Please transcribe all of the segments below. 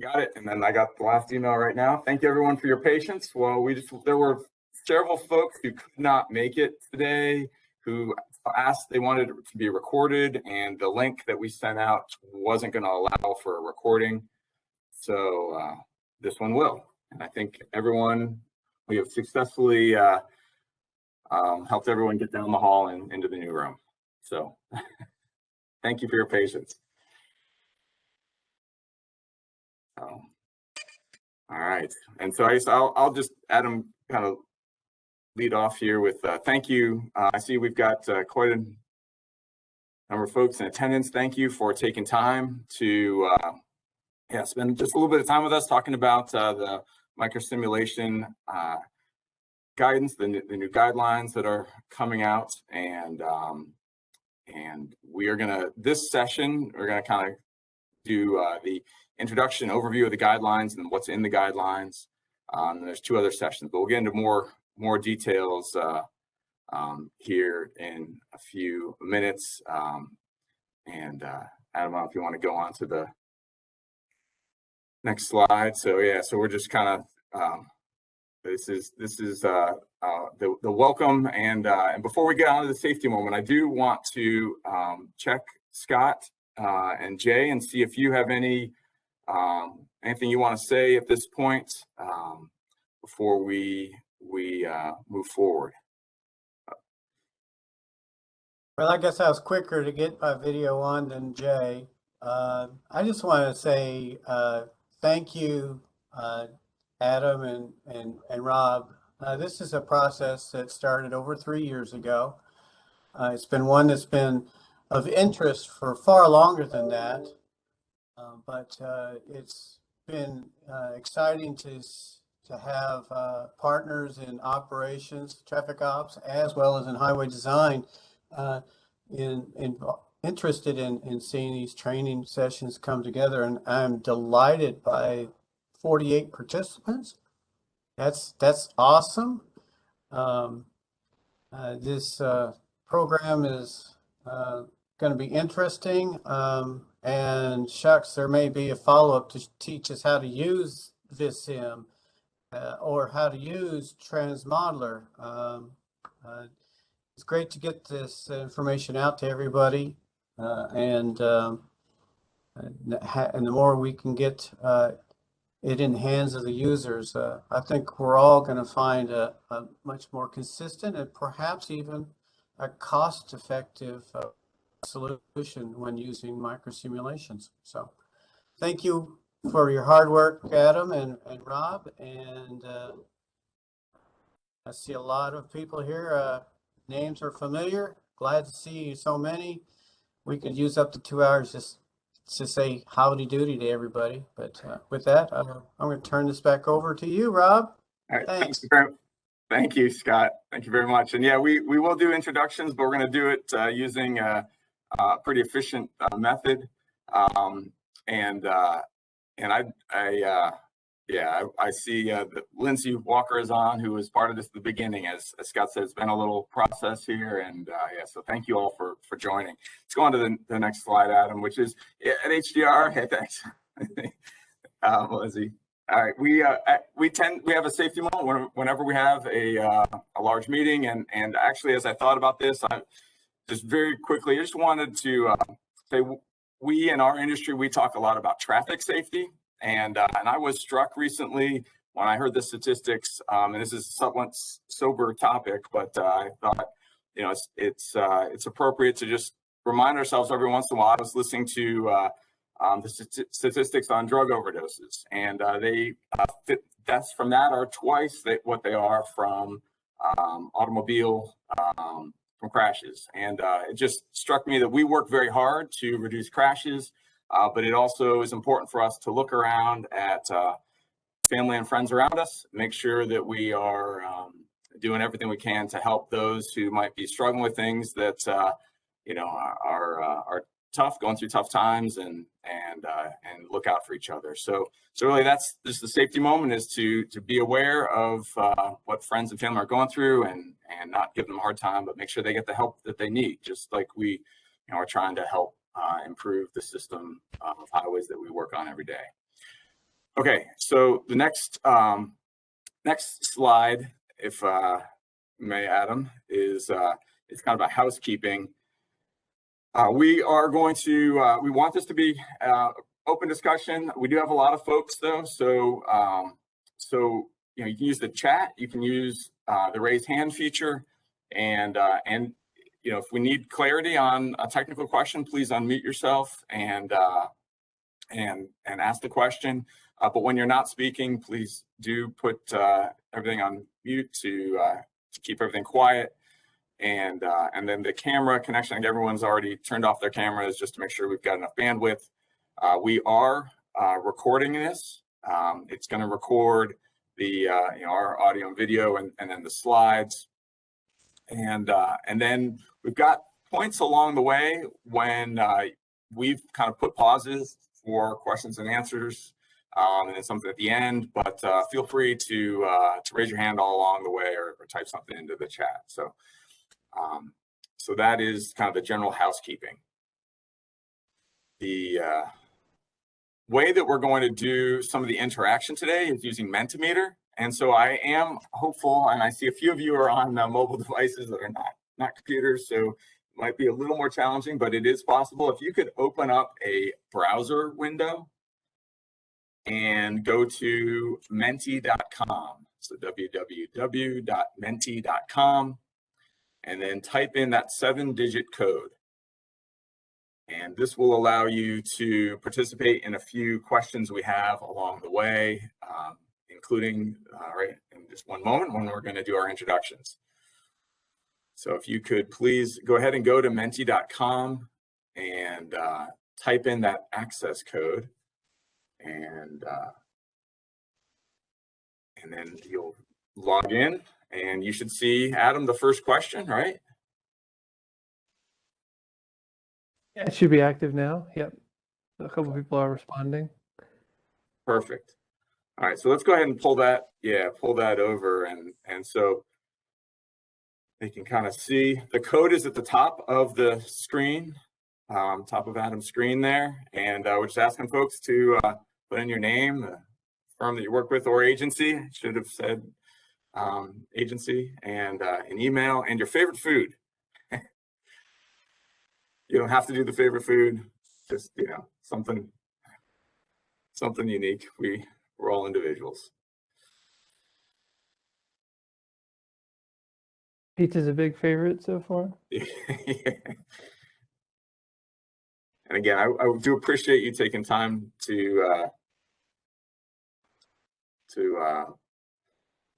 Got it. And then I got the last email right now. Thank you everyone for your patience. Well, there were several folks who could not make it today who asked they wanted it to be recorded, and the link that we sent out wasn't going to allow for a recording. So this one will. And I think we have successfully helped everyone get down the hall and into the new room. So thank you for your patience. All right. And so I guess I'll just, Adam, kind of lead off here with thank you. I see we've got quite a number of folks in attendance. Thank you for taking time to spend just a little bit of time with us talking about the microsimulation guidance, the new guidelines that are coming out. And we are gonna, this session, we're gonna kind of do the introduction, overview of the guidelines and what's in the guidelines. And there's 2 other sessions, but we'll get into more details here in a few minutes. And I don't know if you want to go on to the next slide. So yeah, so we're just kind of this is the welcome, and before we get on to the safety moment, I do want to check Scott and Jay and see if you have anything you want to say at this point before we move forward. Well, I guess I was quicker to get my video on than Jay. I just want to say thank you, Adam and Rob. This is a process that started over 3 years ago. It's been one that's been of interest for far longer than that, but it's been exciting to have partners in operations, traffic ops, as well as in highway design, interested in seeing these training sessions come together. And I'm delighted by 48 participants. That's awesome. This program is going to be interesting, and shucks, there may be a follow-up to teach us how to use VisSim or how to use Transmodeler. It's great to get this information out to everybody, and the more we can get it in the hands of the users, I think we're all going to find a much more consistent and perhaps even a cost-effective solution when using microsimulations. So thank you for your hard work, Adam and Rob, and I see a lot of people here. Names are familiar. Glad to see so many. We could use up to 2 hours just to say howdy doody to everybody. But with that, I'm going to turn this back over to you, Rob. All right, thanks. Thank you, Scott. Thank you very much. And yeah, we will do introductions, but we're going to do it using a pretty efficient method. I see that Lindsay Walker is on, who was part of this at the beginning. As Scott said, it's been a little process here, and so thank you all for joining. Let's go on to the next slide, Adam, which is at HDR. Hey, thanks, Lindsay. All right, we have a safety moment whenever we have a large meeting, and actually, as I thought about this, I just very quickly, I just wanted to say we in our industry, we talk a lot about traffic safety. And I was struck recently when I heard the statistics, and this is a somewhat sober topic, but I thought, it's appropriate to just remind ourselves every once in a while. I was listening to the statistics on drug overdoses, and deaths from that are twice what they are from automobile from crashes. And it just struck me that we work very hard to reduce crashes. But it also is important for us to look around at family and friends around us, make sure that we are doing everything we can to help those who might be struggling with things that are tough, going through tough times, and look out for each other. So really, that's just the safety moment, is to be aware of what friends and family are going through, and not give them a hard time, but make sure they get the help that they need, just like we are trying to help improve the system of highways that we work on every day. Okay, so the next slide, if may, Adam, is it's kind of a housekeeping. We are going to, we want this to be open discussion. We do have a lot of folks though, so you know, you can use the chat, you can use the raise hand feature, and you know, if we need clarity on a technical question, please unmute yourself and ask the question. But when you're not speaking, please do put everything on mute to keep everything quiet. And then the camera connection, I think everyone's already turned off their cameras just to make sure we've got enough bandwidth. We are recording this. It's going to record the you know, our audio and video, and then the slides. And then we've got points along the way when we've kind of put pauses for questions and answers, and then something at the end. But feel free to raise your hand all along the way, or type something into the chat. So that is kind of the general housekeeping. The way that we're going to do some of the interaction today is using Mentimeter. And so I am hopeful, and I see a few of you are on mobile devices that are not computers, so it might be a little more challenging, but it is possible. If you could open up a browser window and go to menti.com, so www.menti.com, and then type in that 7-digit code. And this will allow you to participate in a few questions we have along the way, including right in just one moment when we're going to do our introductions. So if you could please go ahead and go to menti.com and type in that access code, and then you'll log in, and you should see, Adam, the first question, right? Yeah, it should be active now. Yep. A couple of people are responding. Perfect. All right, so let's go ahead and pull that, pull that over, and so they can kind of see the code is at the top of the screen, top of Adam's screen there, and we're just asking folks to put in your name, the firm that you work with, or agency. Should have said agency, and an email, and your favorite food. You don't have to do the favorite food, just, you know, something unique. We're all individuals. Pizza's a big favorite so far. Yeah. And again, I do appreciate you taking time to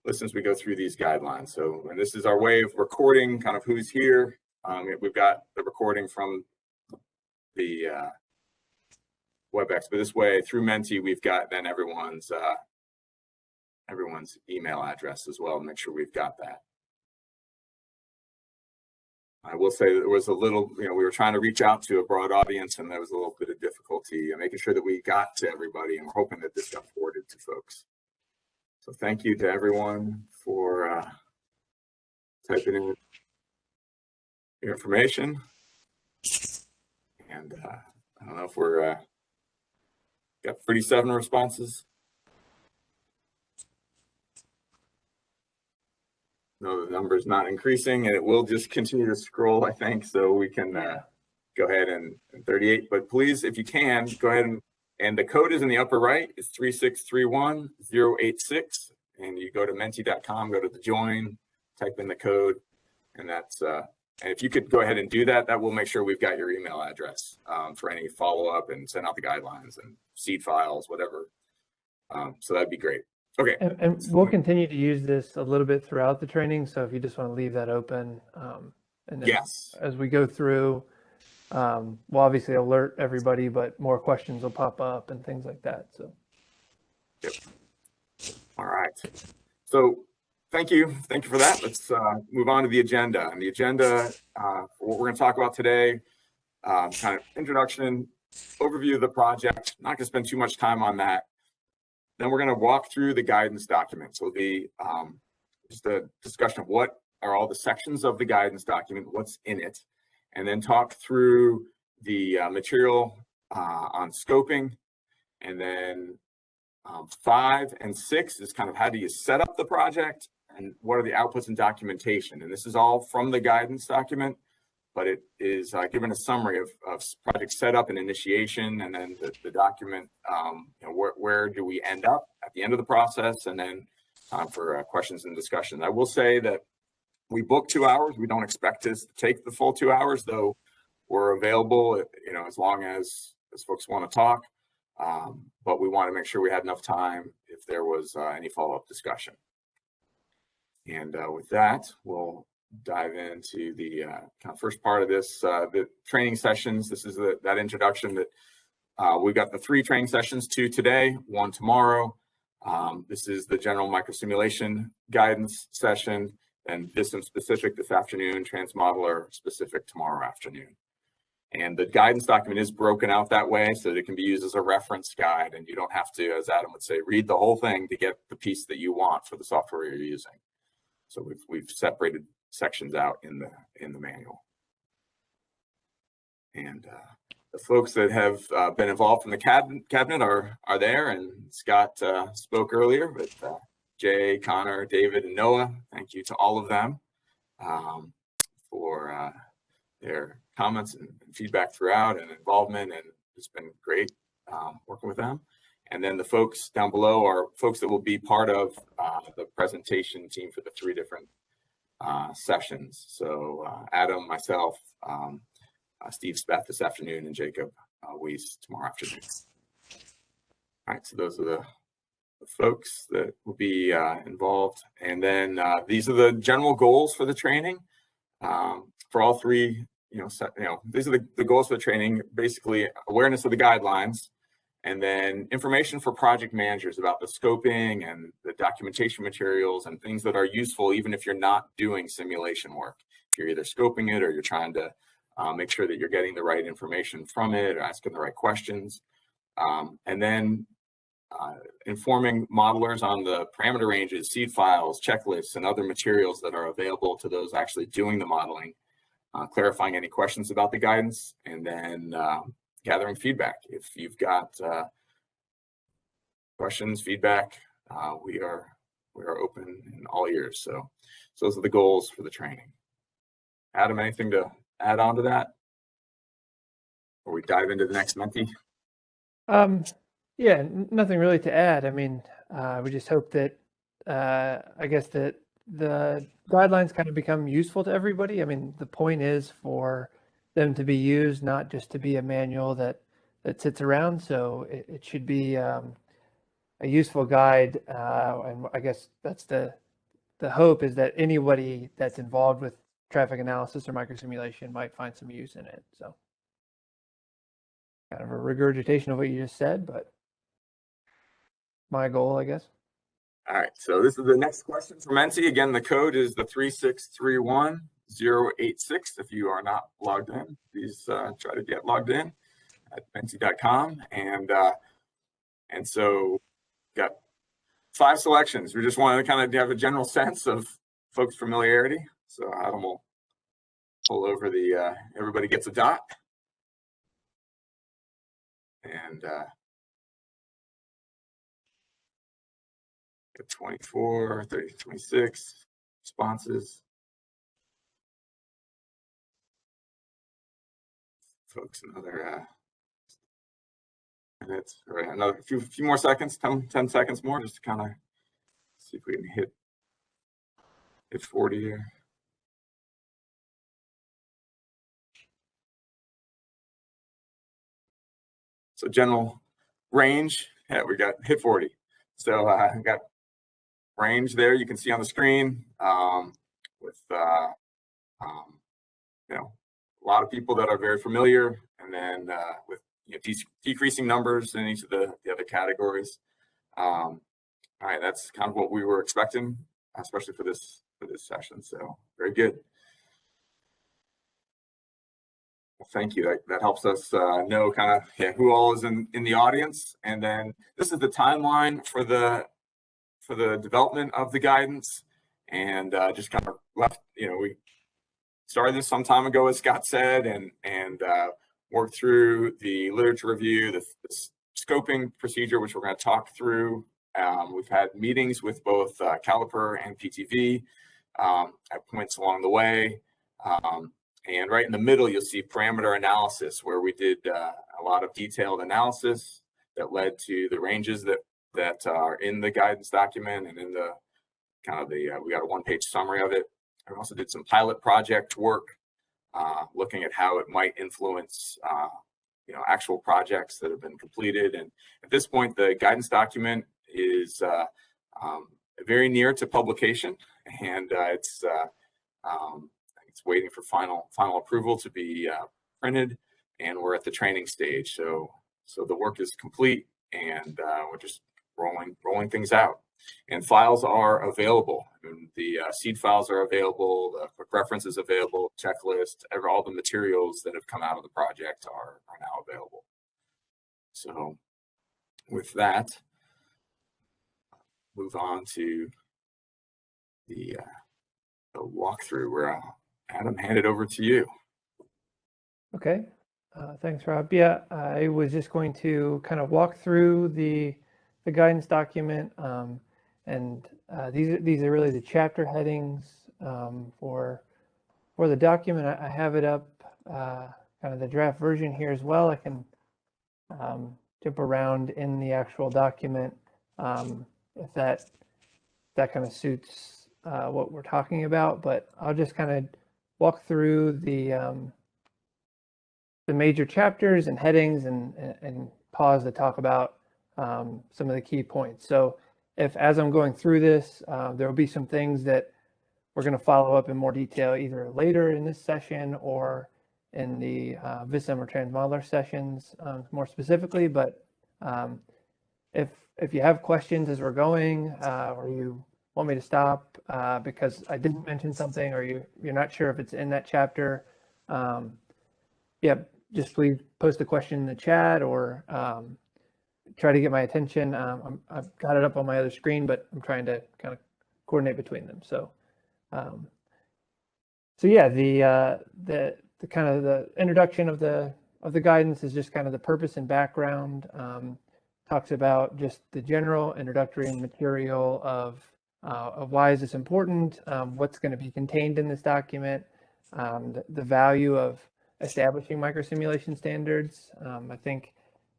listen as we go through these guidelines. So, and this is our way of recording kind of who's here. We've got the recording from the WebEx, but this way through Menti, we've got then everyone's email address as well, to make sure we've got that. I will say that there was a little, you know, we were trying to reach out to a broad audience, and there was a little bit of difficulty making sure that we got to everybody, and we're hoping that this got forwarded to folks. So thank you to everyone for typing in your information. And I don't know if we're got 37 responses. No, the number is not increasing, and it will just continue to scroll, I think, so we can go ahead and 38. But please, if you can, go ahead and the code is in the upper right. It's 3631086, and you go to menti.com, go to the join, type in the code, and that's and if you could go ahead and do that, that will make sure we've got your email address for any follow-up, and send out the guidelines and seed files, whatever. So that'd be great. Okay. And we'll continue to use this a little bit throughout the training. So if you just want to leave that open, and then as we go through, we'll obviously alert everybody, but more questions will pop up and things like that. So. Yep. All right. So thank you for that. Let's move on to the agenda. And the agenda, for what we're going to talk about today, kind of introduction, overview of the project. Not going to spend too much time on that. Then we're going to walk through the guidance document. So the just a discussion of what are all the sections of the guidance document, what's in it, and then talk through the material on scoping, and then 5 and 6 is kind of how do you set up the project and what are the outputs and documentation. And this is all from the guidance document, but it is given a summary of project setup and initiation, and then the document, where do we end up at the end of the process, and then time for questions and discussion. I will say that we book 2 hours. We don't expect to take the full 2 hours, though we're available, as long as folks want to talk. But we want to make sure we had enough time if there was any follow-up discussion. And with that, we'll dive into the kind of first part of this, the training sessions. This is that introduction that we've got the 3 training sessions, 2 today, 1 tomorrow. This is the general microsimulation guidance session, and system specific this afternoon, transmodeler specific tomorrow afternoon. And the guidance document is broken out that way so that it can be used as a reference guide, and you don't have to, as Adam would say, read the whole thing to get the piece that you want for the software you're using. So we've separated sections out in the manual. And the folks that have been involved from the cabinet are there, and Scott spoke earlier, but Jay, Connor, David, and Noah, thank you to all of them for their comments and feedback throughout and involvement, and it's been great working with them. And then the folks down below are folks that will be part of the presentation team for the 3 different sessions. So Adam, myself, Steve Speth this afternoon, and Jacob Weiss tomorrow afternoon. All right, so those are the folks that will be involved. And then these are the general goals for the training. For all 3, these are the goals for the training, basically awareness of the guidelines, and then information for project managers about the scoping and the documentation materials and things that are useful even if you're not doing simulation work. If you're either scoping it or you're trying to make sure that you're getting the right information from it or asking the right questions. And then informing modelers on the parameter ranges, seed files, checklists, and other materials that are available to those actually doing the modeling, clarifying any questions about the guidance, and then gathering feedback. If you've got questions, feedback, we are open in all ears. So those are the goals for the training. Adam, anything to add on to that, or we dive into the next Menti? Yeah, nothing really to add. I mean, we just hope that I guess that the guidelines kind of become useful to everybody. I mean, the point is for them to be used, not just to be a manual that sits around. So it should be a useful guide, and I guess that's the hope, is that anybody that's involved with traffic analysis or microsimulation might find some use in it. So kind of a regurgitation of what you just said, but my goal, I guess. All right, so this is the next question for Menti. Again, the code is the 3631086. If you are not logged in, please try to get logged in at menti.com. And so got 5 selections. We just wanted to kind of have a general sense of folks' familiarity. So Adam will pull over the, everybody gets a dot. And 24, 30, 26 responses. Folks, another minutes, or another few more seconds, 10 seconds more, just to kind of see if we can hit 40 here. So general range, yeah, we got hit 40. So we got range there, you can see on the screen, with a lot of people that are very familiar, and then with decreasing numbers in each of the other categories. All right, that's kind of what we were expecting, especially for this session. So very good. Well, thank you. That helps us know kind of who all is in the audience. And then this is the timeline for the development of the guidance, and just kind of left. We started this some time ago, as Scott said, and worked through the literature review, the scoping procedure, which we're going to talk through. We've had meetings with both Caliper and PTV at points along the way. And right in the middle, you'll see parameter analysis, where we did a lot of detailed analysis that led to the ranges that are in the guidance document, and in the we got a one-page summary of it. I also did some pilot project work, looking at how it might influence actual projects that have been completed. And at this point, the guidance document is very near to publication, and it's waiting for final approval to be printed, and we're at the training stage. So the work is complete, and we're just rolling things out. And files are available. And the seed files are available, the quick references available, checklist, all the materials that have come out of the project are now available. So with that, move on to the walkthrough, where Adam, hand it over to you. Okay, thanks, Rob. Yeah, I was just going to kind of walk through the guidance document, and these are really the chapter headings for the document. I have it up, kind of the draft version here as well. I can jump around in the actual document if that kind of suits what we're talking about, but I'll just kind of walk through the major chapters and headings and pause to talk about some of the key points. So as I'm going through this, there will be some things that we're going to follow up in more detail either later in this session or in the VISM or Transmodeler sessions more specifically. But if you have questions as we're going, or you want me to stop because I didn't mention something, or you're not sure if it's in that chapter, yeah, just please post a question in the chat, or try to get my attention. I've got it up on my other screen, but I'm trying to kind of coordinate between them. So yeah, the kind of the introduction of the guidance is just kind of the purpose and background. Talks about just the general introductory material of why is this important, what's going to be contained in this document, the value of establishing microsimulation standards. I think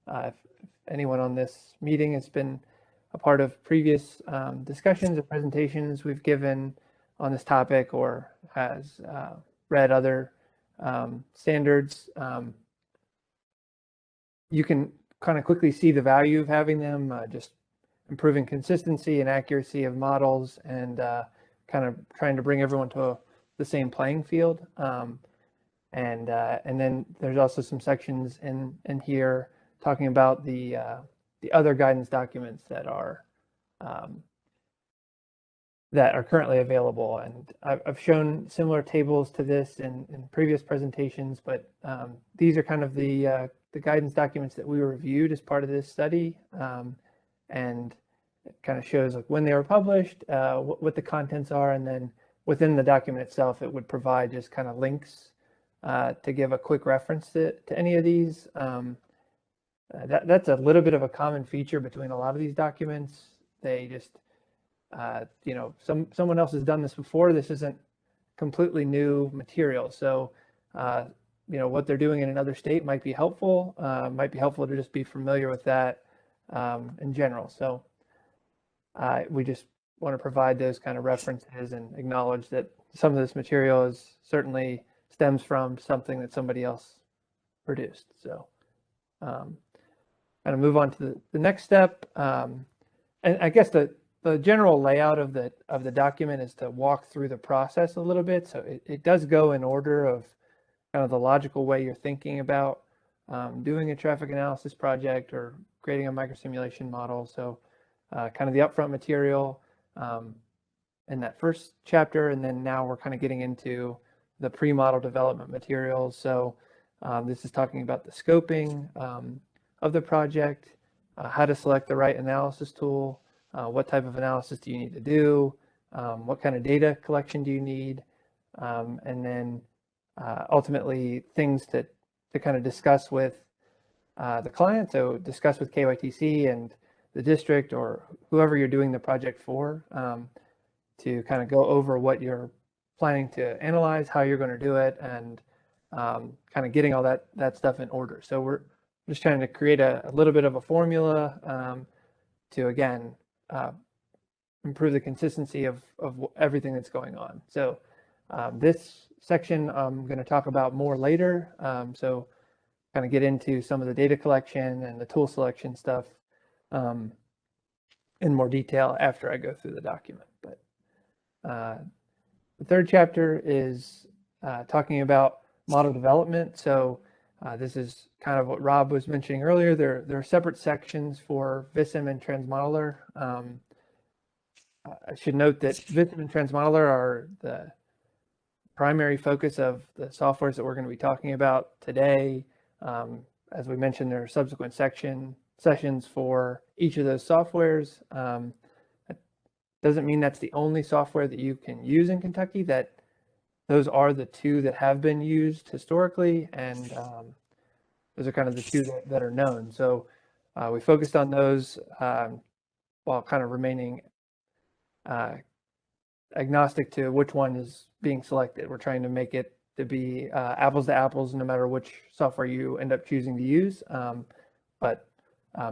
if anyone on this meeting has been a part of previous discussions or presentations we've given on this topic, or has read other standards, you can kind of quickly see the value of having them, just improving consistency and accuracy of models, and kind of trying to bring everyone to the same playing field. And then there's also some sections in here talking about the other guidance documents that are currently available. And I've shown similar tables to this in previous presentations, but these are kind of the guidance documents that we reviewed as part of this study, and it kind of shows like when they were published, what the contents are, and then within the document itself, it would provide just kind of links to give a quick reference to any of these. That's a little bit of a common feature between a lot of these documents. They just, someone else has done this before. This isn't completely new material. So, what they're doing in another state might be helpful. Might be helpful to just be familiar with that in general. So we just want to provide those kind of references and acknowledge that some of this material is certainly stems from something that somebody else produced. So kind of move on to the next step. And I guess the general layout of the document is to walk through the process a little bit. So it does go in order of kind of the logical way you're thinking about doing a traffic analysis project or creating a microsimulation model. So kind of the upfront material in that first chapter, and then now we're kind of getting into the pre-model development materials. So this is talking about the scoping of the project, how to select the right analysis tool, what type of analysis do you need to do, what kind of data collection do you need, and then ultimately things to kind of discuss with the client. So discuss with KYTC and the district or whoever you're doing the project for to kind of go over what you're planning to analyze, how you're going to do it, and kind of getting all that stuff in order. So we're just trying to create a little bit of a formula to, again, improve the consistency of everything that's going on. So this section I'm going to talk about more later. So kind of get into some of the data collection and the tool selection stuff in more detail after I go through the document. But the third chapter is talking about model development. So this is kind of what Rob was mentioning earlier. There are separate sections for VISM and Transmodeler. I should note that VISM and Transmodeler are the primary focus of the softwares that we're going to be talking about today. As we mentioned, there are subsequent sessions for each of those softwares. That doesn't mean that's the only software that you can use in Kentucky. That those are the two that have been used historically, and those are kind of the two that are known. So we focused on those while kind of remaining agnostic to which one is being selected. We're trying to make it to be apples to apples no matter which software you end up choosing to use. But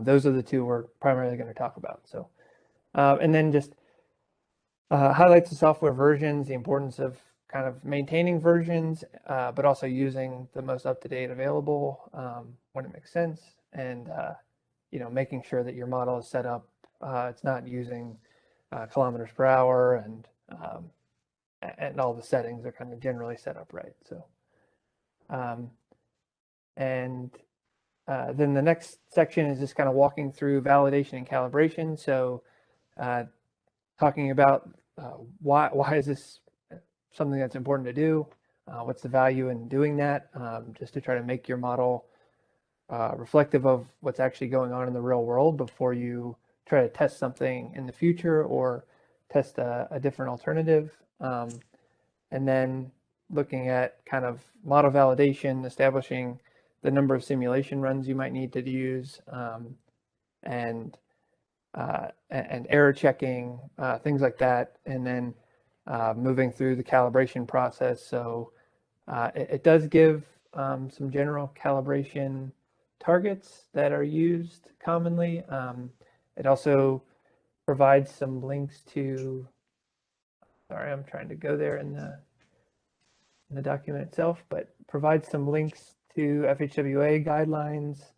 those are the two we're primarily going to talk about. So, and then just highlights the software versions, the importance of kind of maintaining versions, but also using the most up-to-date available when it makes sense, and making sure that your model is set up. It's not using kilometers per hour, and all the settings are kind of generally set up right. So, then the next section is just kind of walking through validation and calibration. So, talking about why is this something that's important to do? What's the value in doing that? Just to try to make your model reflective of what's actually going on in the real world before you try to test something in the future or test a different alternative. And then looking at kind of model validation, establishing the number of simulation runs you might need to use, and error checking, things like that. And then moving through the calibration process. So it does give some general calibration targets that are used commonly. It also provides some links to, sorry, I'm trying to go there in the document itself, but provides some links to FHWA guidelines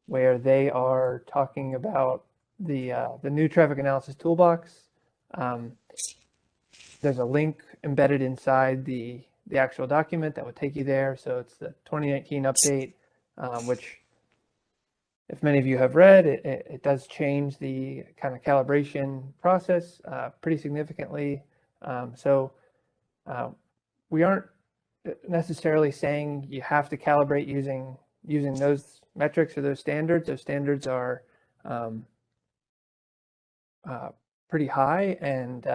where they are talking about the new traffic analysis toolbox. There's a link embedded inside the actual document that would take you there. So it's the 2019 update, which, if many of you have read, it does change the kind of calibration process pretty significantly. So we aren't necessarily saying you have to calibrate using those metrics or those standards. Those standards are pretty high, and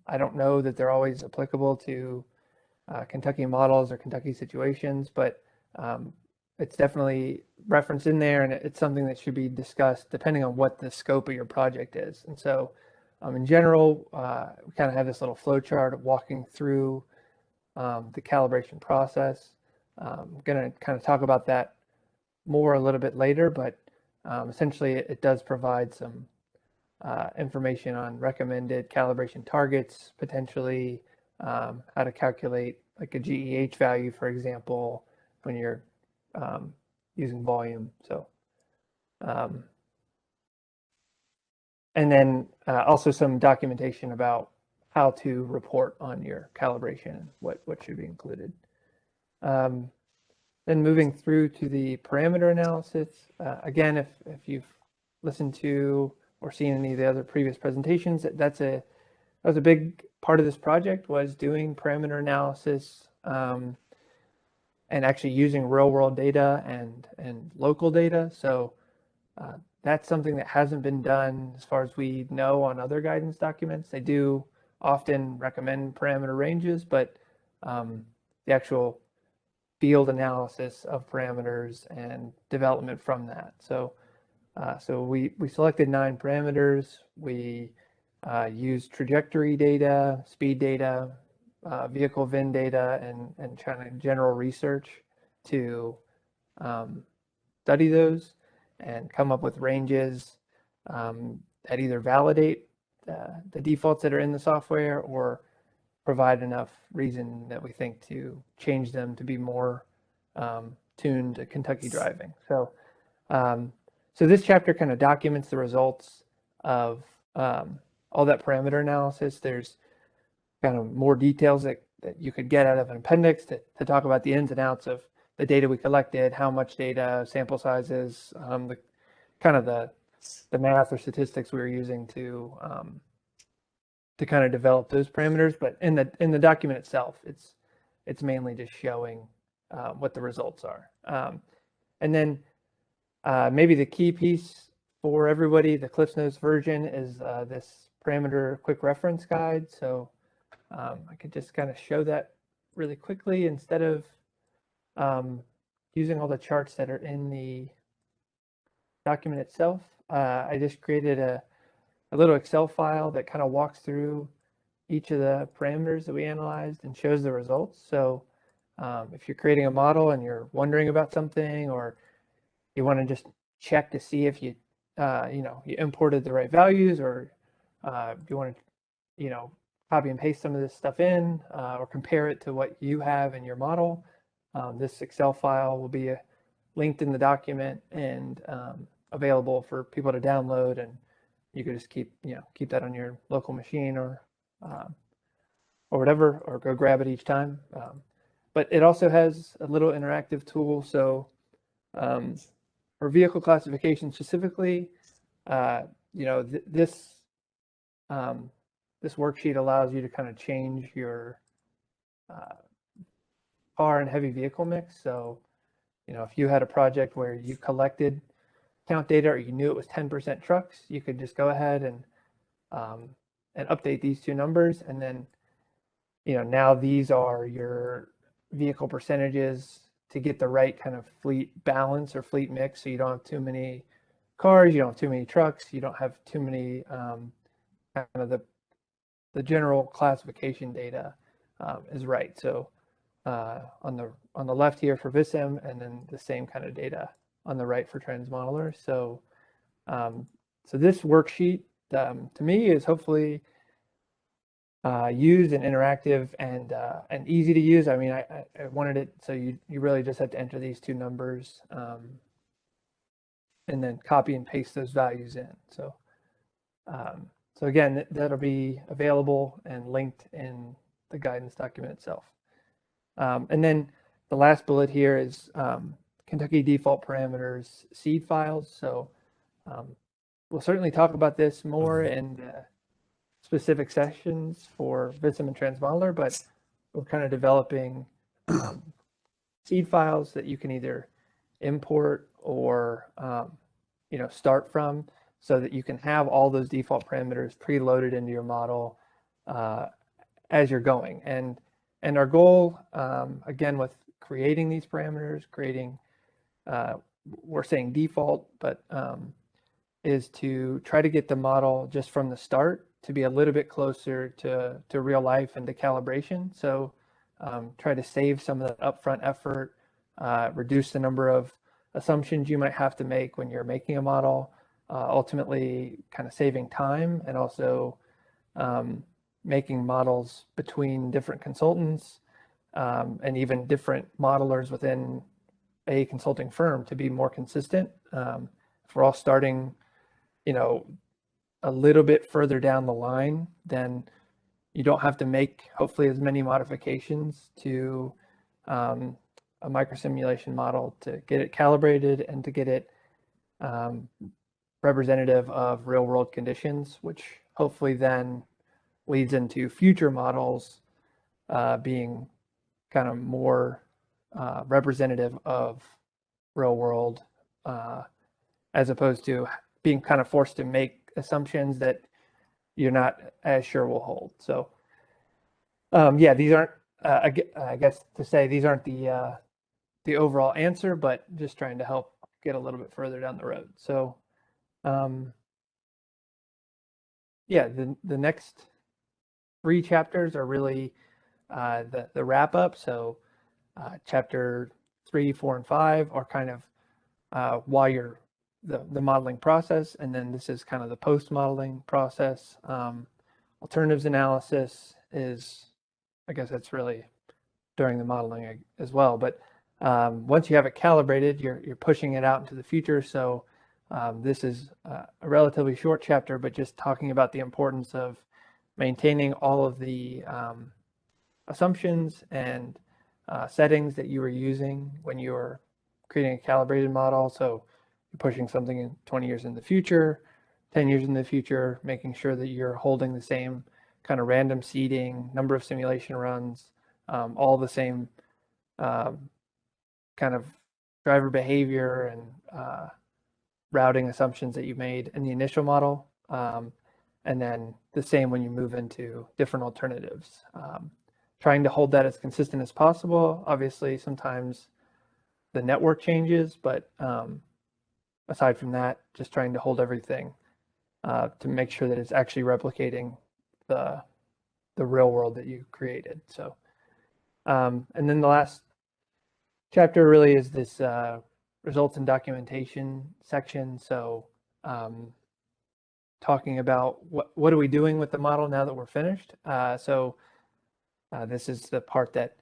I don't know that they're always applicable to Kentucky models or Kentucky situations, but it's definitely referenced in there, and it's something that should be discussed depending on what the scope of your project is. And so in general, we kind of have this little flow chart of walking through the calibration process. I'm going to kind of talk about that more a little bit later, but essentially it does provide some information on recommended calibration targets, potentially how to calculate like a GEH value, for example, when you're using volume. So, and then also some documentation about how to report on your calibration and what should be included. Then moving through to the parameter analysis. Again, if you've listened to or seen any of the other previous presentations, that was a big part of this project, was doing parameter analysis and actually using real world data and local data. So that's something that hasn't been done as far as we know on other guidance documents. They do often recommend parameter ranges, but the actual field analysis of parameters and development from that. So we selected 9 parameters. We used trajectory data, speed data, vehicle VIN data, and kind of general research to study those and come up with ranges that either validate the defaults that are in the software or provide enough reason that we think to change them to be more tuned to Kentucky driving. So so this chapter kind of documents the results of all that parameter analysis. There's kind of more details that you could get out of an appendix to talk about the ins and outs of the data we collected, how much data, sample sizes, the kind of the math or statistics we were using to kind of develop those parameters. But in the document itself, it's mainly just showing what the results are. And then maybe the key piece for everybody, the CliffsNotes version, is this parameter quick reference guide. So I could just kind of show that really quickly instead of using all the charts that are in the document itself. I just created a little Excel file that kind of walks through each of the parameters that we analyzed and shows the results. So if you're creating a model and you're wondering about something, or you want to just check to see if you you imported the right values, or you want to copy and paste some of this stuff in, or compare it to what you have in your model, this Excel file will be linked in the document and available for people to download, and you could just keep that on your local machine or whatever, or go grab it each time. But it also has a little interactive tool. So for vehicle classification specifically, this worksheet allows you to kind of change your car and heavy vehicle mix. So, if you had a project where you collected count data, or you knew it was 10% trucks, you could just go ahead and update these 2 numbers. And then, now these are your vehicle percentages to get the right kind of fleet balance or fleet mix. So you don't have too many cars, you don't have too many trucks, you don't have too many kind of the general classification data is right. So on the left here for VISM, and then the same kind of data on the right for Transmodeler. So so this worksheet to me is hopefully used and interactive and easy to use. I mean, I wanted it so you really just have to enter these 2 numbers and then copy and paste those values in. So so again, that'll be available and linked in the guidance document itself. And then the last bullet here is Kentucky default parameters seed files. So we'll certainly talk about this more in the specific sessions for VISM and Transmodeler, but we're kind of developing seed files that you can either import or start from, so that you can have all those default parameters preloaded into your model as you're going. And our goal, again, with creating these parameters, we're saying default, but is to try to get the model just from the start to be a little bit closer to real life and to calibration. So try to save some of that upfront effort, reduce the number of assumptions you might have to make when you're making a model, ultimately kind of saving time, and also making models between different consultants and even different modelers within a consulting firm to be more consistent. If we're all starting, a little bit further down the line, then you don't have to make hopefully as many modifications to a microsimulation model to get it calibrated and to get it representative of real world conditions, which hopefully then leads into future models being kind of more representative of real world, as opposed to being kind of forced to make assumptions that you're not as sure will hold. So yeah, these aren't I guess to say these aren't the the overall answer, but just trying to help get a little bit further down the road. So yeah, the next 3 chapters are really the wrap up. So chapter 3, 4, and 5 are kind of while you're the modeling process, and then this is kind of the post-modeling process. Alternatives analysis is, I guess that's really during the modeling as well. But once you have it calibrated, you're pushing it out into the future. So this is a relatively short chapter, but just talking about the importance of maintaining all of the assumptions and settings that you were using when you were creating a calibrated model. So you're pushing something in 20 years in the future, 10 years in the future, making sure that you're holding the same kind of random seeding, number of simulation runs, all the same kind of driver behavior and routing assumptions that you made in the initial model. And then the same when you move into different alternatives. Trying to hold that as consistent as possible. Obviously, sometimes the network changes, but aside from that, just trying to hold everything to make sure that it's actually replicating the real world that you created. So, and then the last chapter really is this results and documentation section. So talking about what are we doing with the model now that we're finished. This is the part that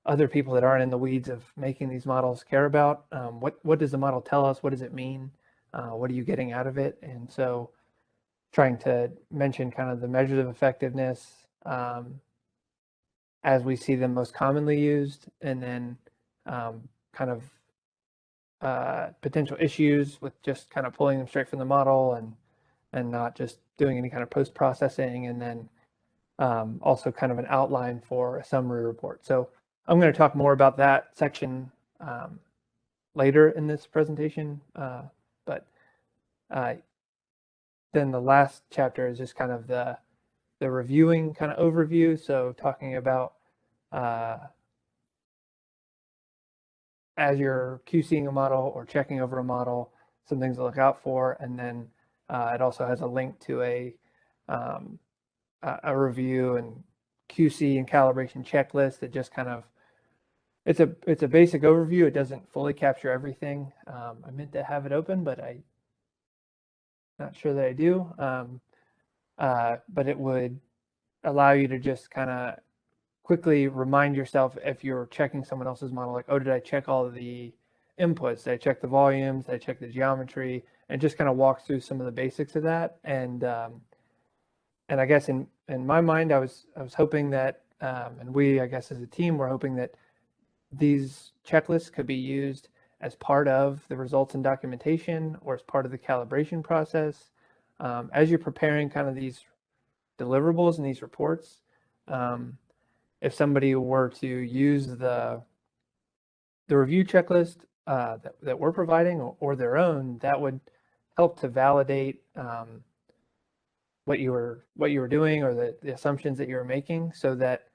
other people that aren't in the weeds of making these models care about. What does the model tell us? What does it mean? What are you getting out of it? And so trying to mention kind of the measures of effectiveness as we see them most commonly used, and then kind of potential issues with just kind of pulling them straight from the model and not just doing any kind of post-processing, and then also kind of an outline for a summary report. So I'm going to talk more about that section later in this presentation, but then the last chapter is just kind of the reviewing kind of overview. So talking about as you're QCing a model or checking over a model, some things to look out for, and then it also has a link to a review and QC and calibration checklist that just kind of it's a basic overview. It doesn't fully capture everything. I meant to have it open, but I'm not sure that I do. But it would allow you to just kind of quickly remind yourself if you're checking someone else's model, like, oh, did I check all of the inputs? Did I check the volumes? Did I check the geometry? And just kind of walk through some of the basics of that. And I guess in my mind, I was hoping that, and we, I guess as a team, we're hoping that these checklists could be used as part of the results and documentation or as part of the calibration process. As you're preparing kind of these deliverables and these reports, if somebody were to use the review checklist that we're providing or their own, that would help to validate what you were doing or the assumptions that you were making, so that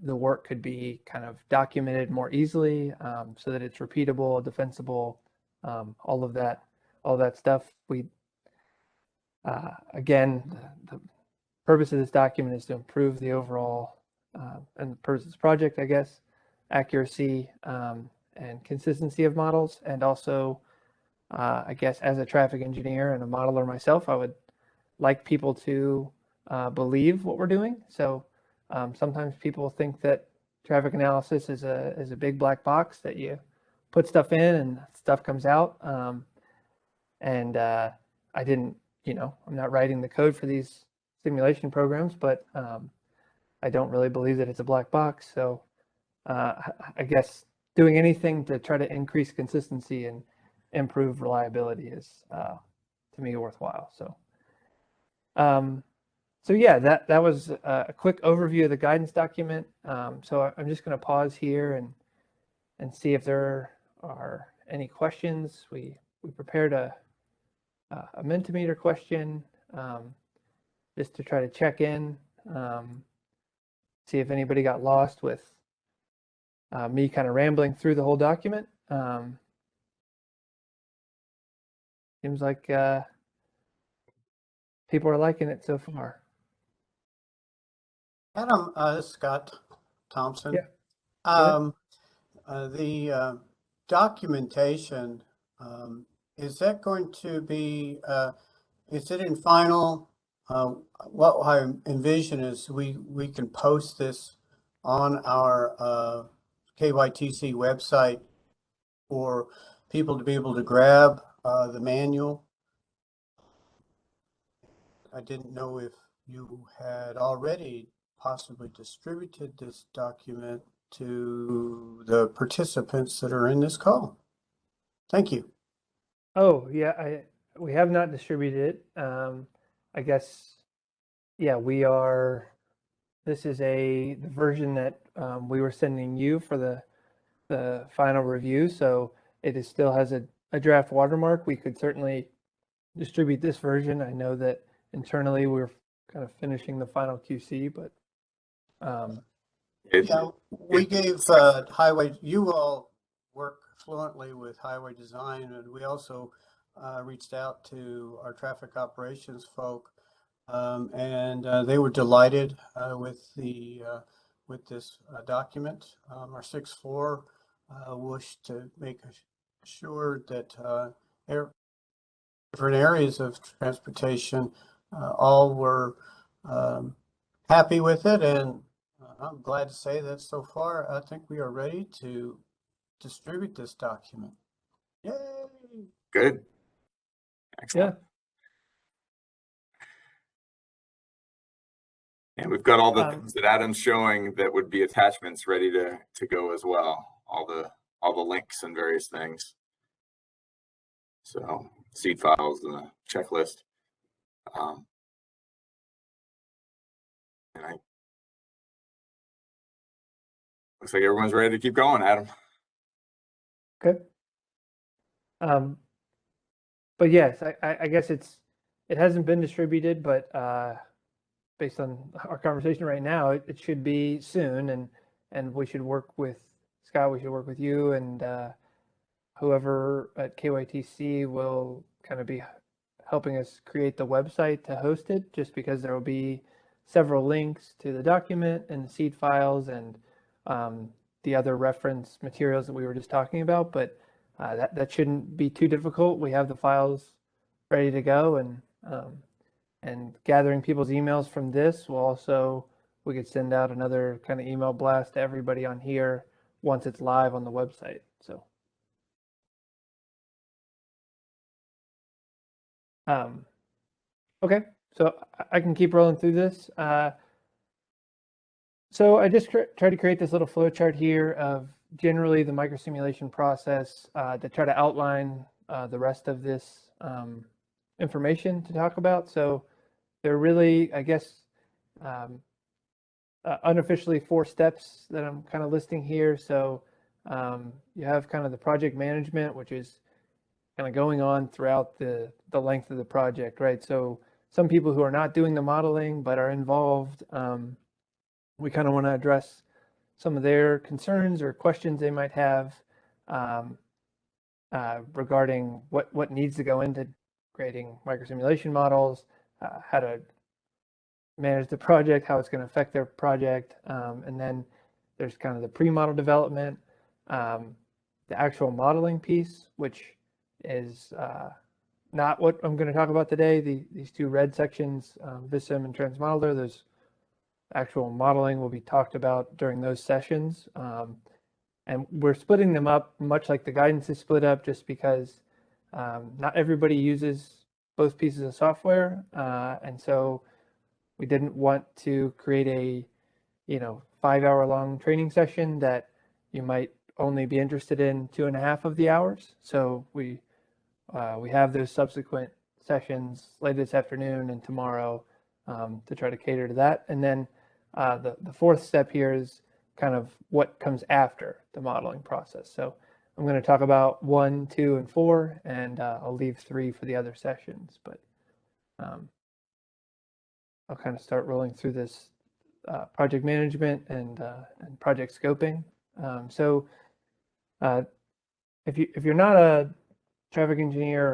the work could be kind of documented more easily, so that it's repeatable, defensible, all of that stuff. We again, the purpose of this document is to improve the overall and the purpose of this project, I guess, accuracy and consistency of models, and also I guess as a traffic engineer and a modeler myself, I would like people to believe what we're doing. So sometimes people think that traffic analysis is a big black box that you put stuff in and stuff comes out. And I didn't, I'm not writing the code for these simulation programs, but I don't really believe that it's a black box. So I guess doing anything to try to increase consistency and improve reliability is to me worthwhile. So yeah, that was a quick overview of the guidance document. So I'm just going to pause here and see if there are any questions. We prepared a Mentimeter question just to try to check in, see if anybody got lost with me kind of rambling through the whole document. Seems like people are liking it so far. Adam, this is Scott Thompson. Yeah. The documentation, is that going to be, is it in final? What I envision is we can post this on our KYTC website for people to be able to grab the manual. I didn't know if you had already possibly distributed this document to the participants that are in this call. Thank you. Oh, yeah, we have not distributed it. I guess, yeah, we are. This is the version that we were sending you for the final review. So it still has a draft watermark. We could certainly distribute this version. I know that internally we're kind of finishing the final QC, but yeah, we gave highway. You all work fluently with highway design, and we also reached out to our traffic operations folk, and they were delighted with this document. Our 6th floor wished to make sure that different areas of transportation all were happy with it, and I'm glad to say that so far I think we are ready to distribute this document. Yay! Good. Excellent. Yeah. And we've got all the things that Adam's showing that would be attachments ready to go as well. All the links and various things. So seed files and the checklist. And looks like everyone's ready to keep going, Adam. Good. But yes, I guess it hasn't been distributed, but based on our conversation right now, it should be soon, and we should work with Scott. We should work with you and whoever at KYTC will kind of be helping us create the website to host it, just because there will be several links to the document and the seed files and the other reference materials that we were just talking about. But that shouldn't be too difficult. We have the files ready to go, and gathering people's emails from this will also, we could send out another kind of email blast to everybody on here once it's live on the website. So okay, so I can keep rolling through this. So I just tried to create this little flow chart here of generally the microsimulation process to try to outline the rest of this information to talk about. So there are really, I guess, unofficially 4 steps that I'm kind of listing here. So you have kind of the project management, which is kind of going on throughout the length of the project, right? So some people who are not doing the modeling but are involved, we kind of want to address some of their concerns or questions they might have regarding what needs to go into creating microsimulation models, how to manage the project, how it's going to affect their project, and then there's kind of the pre-model development, the actual modeling piece, which is not what I'm going to talk about today. These 2 red sections, Vissim and Transmodeler, those actual modeling will be talked about during those sessions. And we're splitting them up much like the guidance is split up, just because not everybody uses both pieces of software. And so we didn't want to create a 5-hour long training session that you might only be interested in 2.5 of the hours. So we have those subsequent sessions later this afternoon and tomorrow to try to cater to that. And then the 4th step here is kind of what comes after the modeling process. So I'm going to talk about 1, 2, and 4, and I'll leave 3 for the other sessions. But I'll kind of start rolling through this project management and project scoping. So if you're not a traffic engineer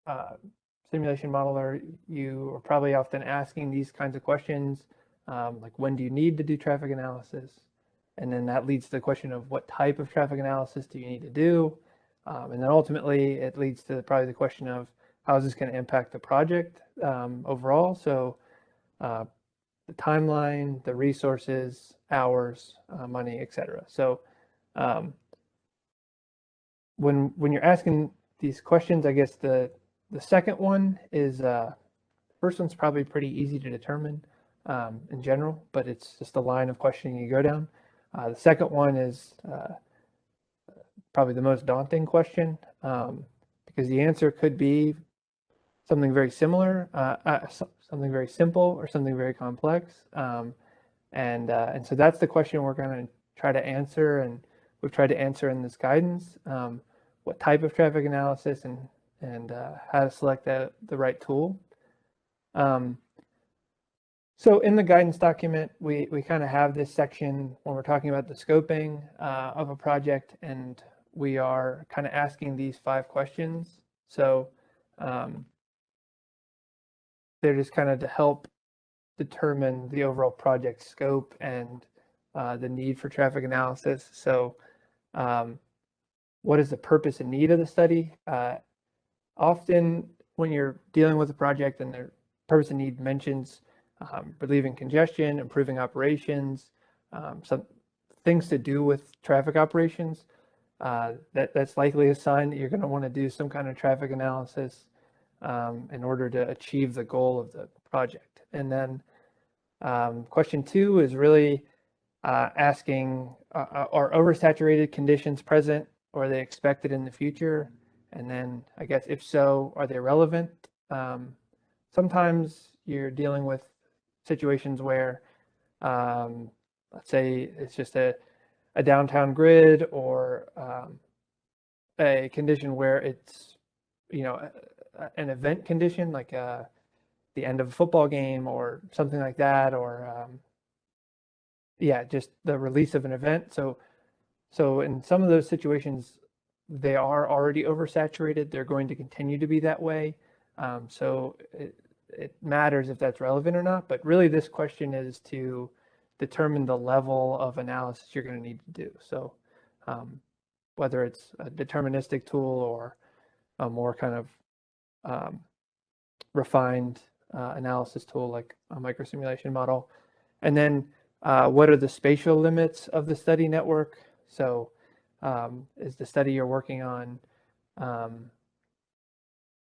or simulation modeler, you are probably often asking these kinds of questions, like when do you need to do traffic analysis? And then that leads to the question of what type of traffic analysis do you need to do? And then ultimately it leads to probably the question of how is this going to impact the project overall? So the timeline, the resources, hours, money, etc. So when you're asking these questions, I guess the second one is, first one's probably pretty easy to determine in general, but it's just a line of questioning you go down. The second one is probably the most daunting question, because the answer could be something very similar, something very simple, or something very complex. And so that's the question we're going to try to answer, and we've tried to answer in this guidance. What type of traffic analysis and how to select the right tool. So in the guidance document, we kind of have this section when we're talking about the scoping of a project, and we are kind of asking these 5 questions. So they're just kind of to help determine the overall project scope and the need for traffic analysis. So what is the purpose and need of the study? Often when you're dealing with a project and the purpose and need mentions relieving congestion, improving operations, some things to do with traffic operations, that's likely a sign that you're going to want to do some kind of traffic analysis in order to achieve the goal of the project. And then question 2 is really asking, are oversaturated conditions present, or are they expected in the future? And then I guess if so, are they relevant? Sometimes you're dealing with situations where, let's say it's just a downtown grid, or a condition where it's, an event condition, like the end of a football game or something like that, or just the release of an event. So in some of those situations, they are already oversaturated. They're going to continue to be that way. So it matters if that's relevant or not. But really, this question is to determine the level of analysis you're going to need to do. So whether it's a deterministic tool or a more kind of refined analysis tool like a microsimulation model. And then what are the spatial limits of the study network? So is the study you're working on an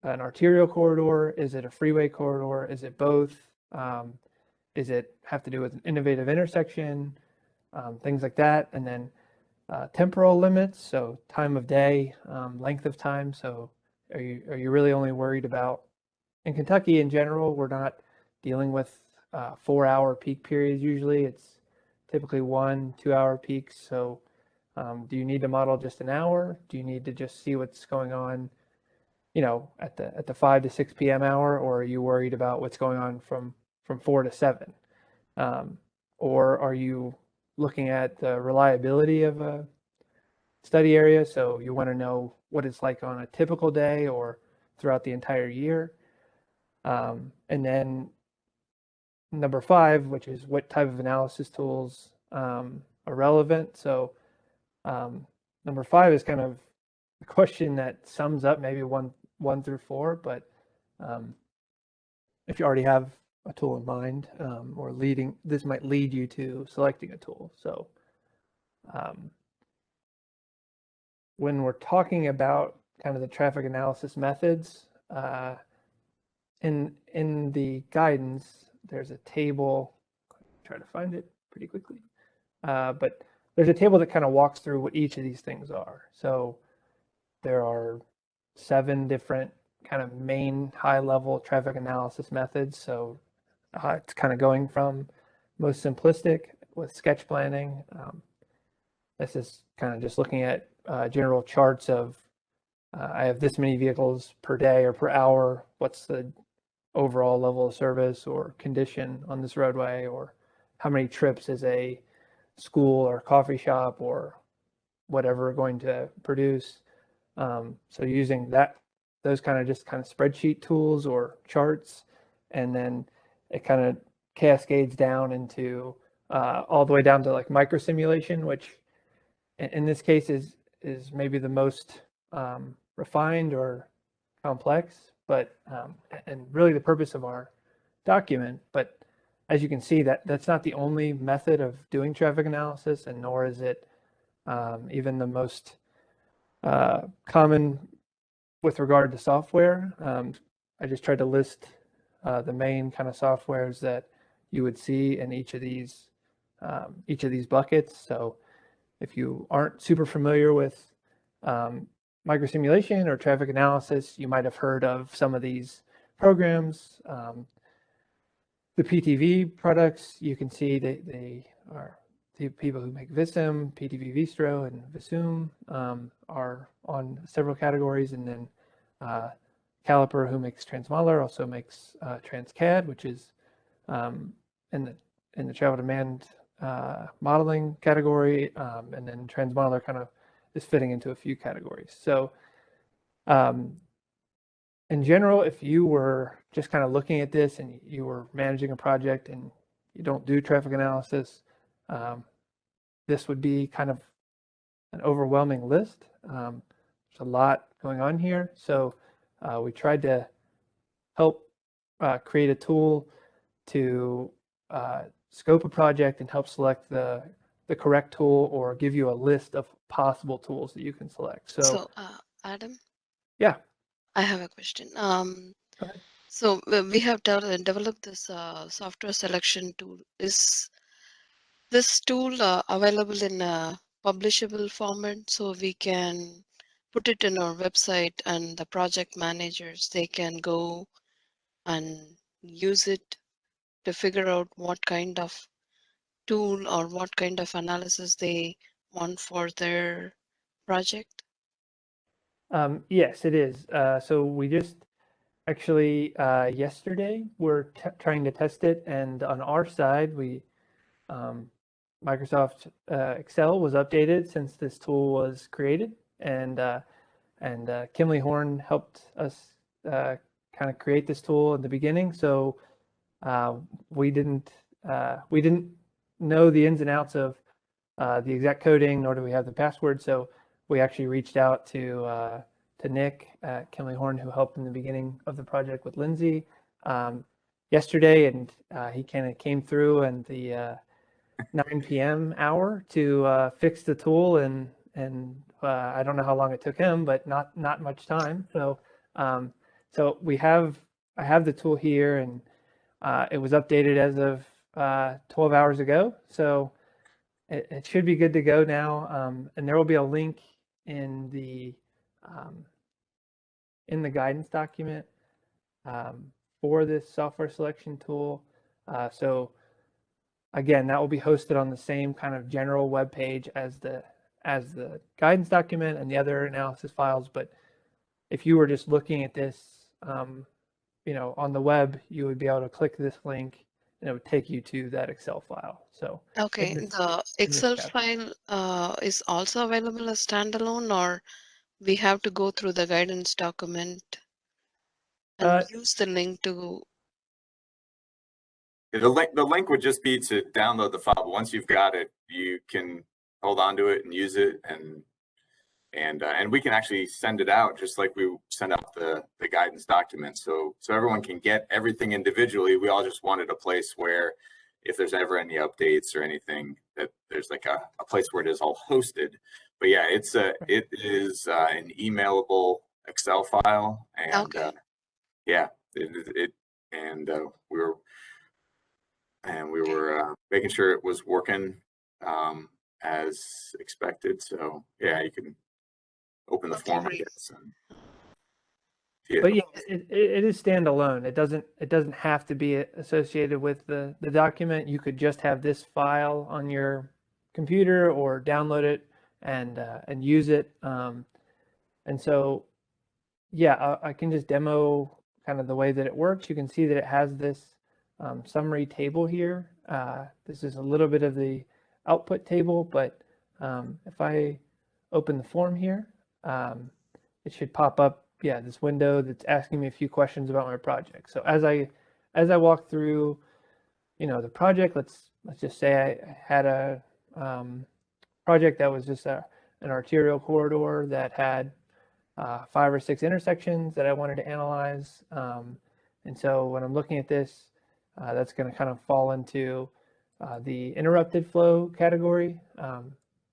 arterial corridor? Is it a freeway corridor? Is it both? Is it have to do with an innovative intersection? Things like that. And then temporal limits, so time of day, length of time. So are you really only worried about, in Kentucky in general, we're not dealing with 4-hour peak periods usually. It's typically 1-2 hour peaks. So do you need to model just an hour? Do you need to just see what's going on, at the 5 to 6 p.m. hour, or are you worried about what's going on from 4 to 7? Or are you looking at the reliability of a study area? So you want to know what it's like on a typical day or throughout the entire year. And then number 5, which is what type of analysis tools are relevant. So number 5 is kind of a question that sums up maybe 1 through 4, but if you already have a tool in mind, or this might lead you to selecting a tool. So when we're talking about kind of the traffic analysis methods, in the guidance, there's a table. Try to find it pretty quickly, but there's a table that kind of walks through what each of these things are. So there are 7 different kind of main high-level traffic analysis methods. So it's kind of going from most simplistic with sketch planning. This is kind of just looking at general charts of I have this many vehicles per day or per hour. What's the overall level of service or condition on this roadway, or how many trips is a school or coffee shop or whatever we're going to produce. So using those kind of spreadsheet tools or charts, and then it kind of cascades down into all the way down to like microsimulation, which in this case is maybe the most refined or complex, but and really the purpose of our document. But as you can see, that's not the only method of doing traffic analysis, and nor is it even the most common with regard to software. I just tried to list the main kind of softwares that you would see in each of these buckets. So if you aren't super familiar with microsimulation or traffic analysis, you might have heard of some of these programs. The PTV products, you can see they are the people who make Visum, PTV Vistro, and Visum are on several categories, and then Caliper, who makes Transmodeler, also makes TransCAD, which is in the travel demand modeling category, and then Transmodeler kind of is fitting into a few categories. So in general, if you were just kind of looking at this and you were managing a project and you don't do traffic analysis, this would be kind of an overwhelming list. There's a lot going on here. So we tried to help create a tool to scope a project and help select the correct tool, or give you a list of possible tools that you can select. So Adam? Yeah. I have a question. Go ahead. So we have developed this software selection tool. Is this tool available in a publishable format, so we can put it in our website and the project managers, they can go and use it to figure out what kind of tool or what kind of analysis they want for their project? Yes, it is. So we just actually yesterday we're trying to test it, and on our side, we Microsoft Excel was updated since this tool was created, and Kimley Horn helped us kind of create this tool in the beginning. So we didn't know the ins and outs of the exact coding, nor do we have the password. So we actually reached out to Nick at Kimley Horn, who helped in the beginning of the project with Lindsay yesterday, and he kind of came through in the 9 p.m. hour to fix the tool, and I don't know how long it took him, but not much time. So so I have the tool here, and it was updated as of 12 hours ago. So it should be good to go now, and there will be a link in the guidance document for this software selection tool. So again, that will be hosted on the same kind of general web page as the guidance document and the other analysis files. But if you were just looking at this, on the web, you would be able to click this link, and it would take you to that Excel file. So okay, the Excel file is also available as standalone, or we have to go through the guidance document and use the link to? The link would just be to download the file. But once you've got it, you can hold on to it and use it, and we can actually send it out just like we send out the guidance document. So everyone can get everything individually. We all just wanted a place where if there's ever any updates or anything, that there's like a place where it is all hosted. But yeah, it is an emailable Excel file, and okay. we were making sure it was working as expected. So yeah, you can open the form, I guess. But yeah, it is standalone. It doesn't have to be associated with the document. You could just have this file on your computer or download it and use it. And so, yeah, I can just demo kind of the way that it works. You can see that it has this summary table here. This is a little bit of the output table, but if I open the form here, it should pop up, this window that's asking me a few questions about my project. So as I walk through, the project, let's just say I had a project that was just an arterial corridor that had 5 or 6 intersections that I wanted to analyze. And so when I'm looking at this, that's going to kind of fall into the interrupted flow category.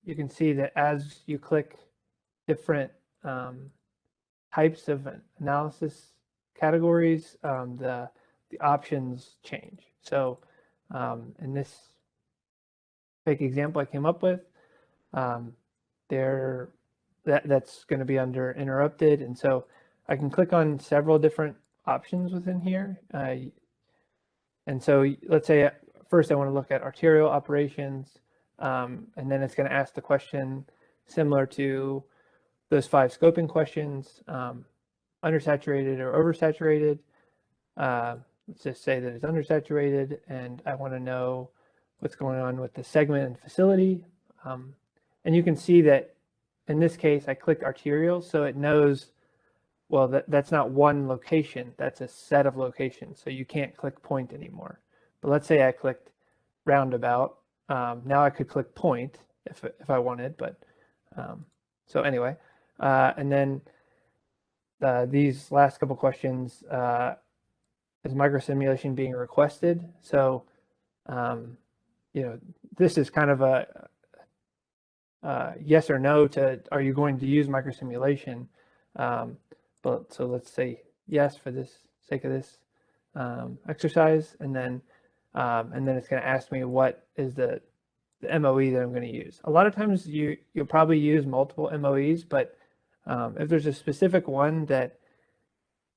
You can see that as you click different types of analysis categories, the options change. So in this fake example I came up with, that's going to be under interrupted, and so I can click on several different options within here. And so let's say first I want to look at arterial operations, and then it's going to ask the question similar to those 5 scoping questions, undersaturated or oversaturated. Let's just say that it's undersaturated, and I want to know what's going on with the segment and facility. And you can see that in this case, I clicked arterial, so it knows, well, that's not one location, that's a set of locations, so you can't click point anymore. But let's say I clicked roundabout. Now I could click point if I wanted, but so anyway, and then these last couple questions, is microsimulation being requested? So, this is kind of a yes or no to, are you going to use microsimulation? But so let's say yes for this sake of this exercise, and then it's going to ask me what is the MOE that I'm going to use. A lot of times you'll probably use multiple MOEs, but if there's a specific one that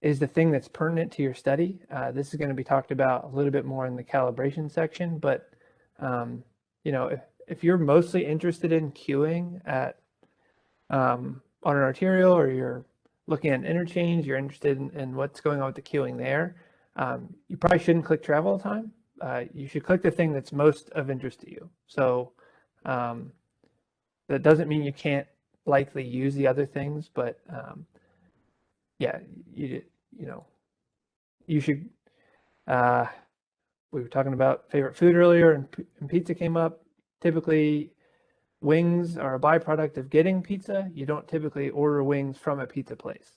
is the thing that's pertinent to your study, this is going to be talked about a little bit more in the calibration section. But if you're mostly interested in queuing at on an arterial, or you're looking at an interchange, you're interested in what's going on with the queuing there, you probably shouldn't click travel time. You should click the thing that's most of interest to you. So that doesn't mean you can't likely use the other things, but you should. We were talking about favorite food earlier, and pizza came up. Typically, wings are a byproduct of getting pizza. You don't typically order wings from a pizza place.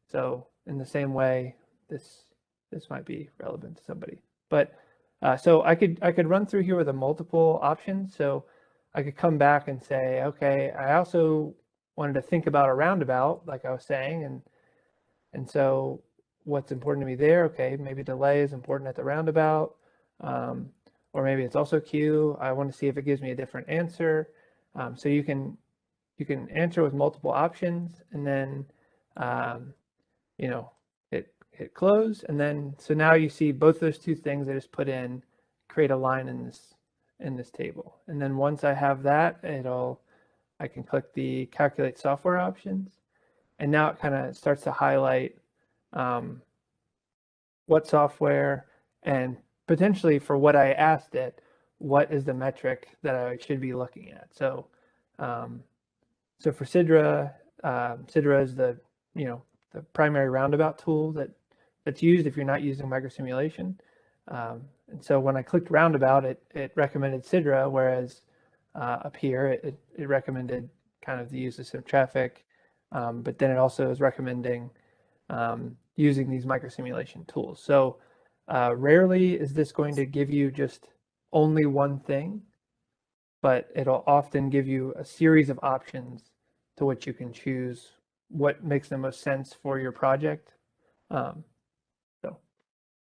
So in the same way, this might be relevant to somebody. But so I could run through here with a multiple options. So I could come back and say, okay, I also wanted to think about a roundabout, like I was saying, and so what's important to me there? Okay, maybe delay is important at the roundabout, or maybe it's also Q. I want to see if it gives me a different answer. So you can answer with multiple options, and then hit close, and then so now you see both those two things I just put in create a line in this table. And then once I have that, I can click the calculate software options, and now it kind of starts to highlight what software, and potentially for what I asked it, what is the metric that I should be looking at. So so for Sidra, Sidra is the primary roundabout tool that's used if you're not using microsimulation. And so when I clicked roundabout, it recommended Sidra, whereas up here it recommended kind of the use of SimTraffic, but then it also is recommending using these microsimulation tools. So rarely is this going to give you just only one thing, but it'll often give you a series of options to which you can choose what makes the most sense for your project.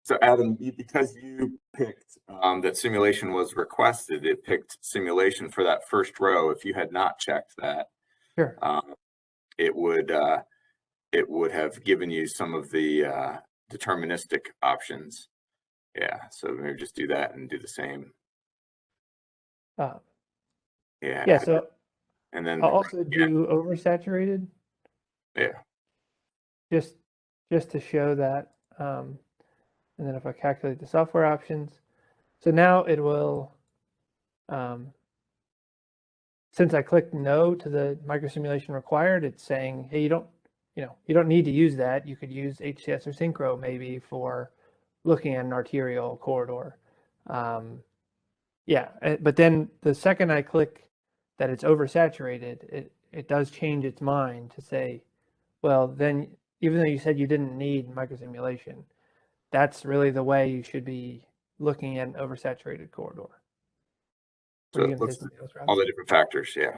So Adam, because you picked that simulation was requested, it picked simulation for that first row. If you had not checked that, sure, it would have given you some of the deterministic options. Yeah, so maybe just do that and do the same. Yeah, so and then I'll also do oversaturated. Yeah. Just to show that. And then if I calculate the software options, so now it will since I clicked no to the microsimulation required, it's saying, hey, you don't need to use that. You could use HCS or Synchro maybe for looking at an arterial corridor. Yeah, but then the second I click that it's oversaturated, it does change its mind to say, well, then even though you said you didn't need microsimulation, that's really the way you should be looking at an oversaturated corridor. So it looks at all the different factors, yeah.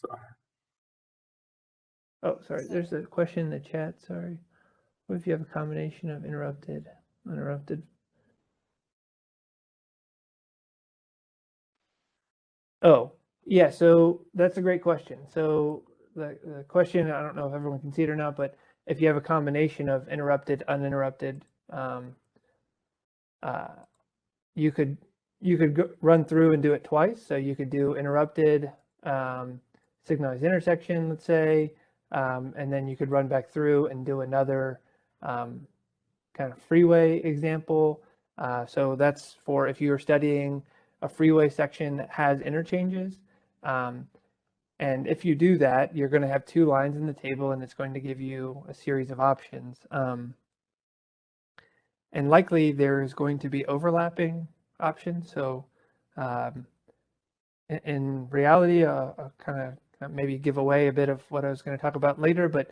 So. Oh, sorry, there's a question in the chat, sorry. What if you have a combination of interrupted, uninterrupted? Oh, yeah, so that's a great question. So the question, I don't know if everyone can see it or not, but if you have a combination of interrupted, uninterrupted, you could run through and do it twice. So you could do interrupted signalized intersection, let's say, and then you could run back through and do another kind of freeway example. So that's for if you're studying a freeway section that has interchanges. And if you do that, you're going to have two lines in the table, and it's going to give you a series of options. And likely there's going to be overlapping options. So in reality, I'll kind of maybe give away a bit of what I was going to talk about later, but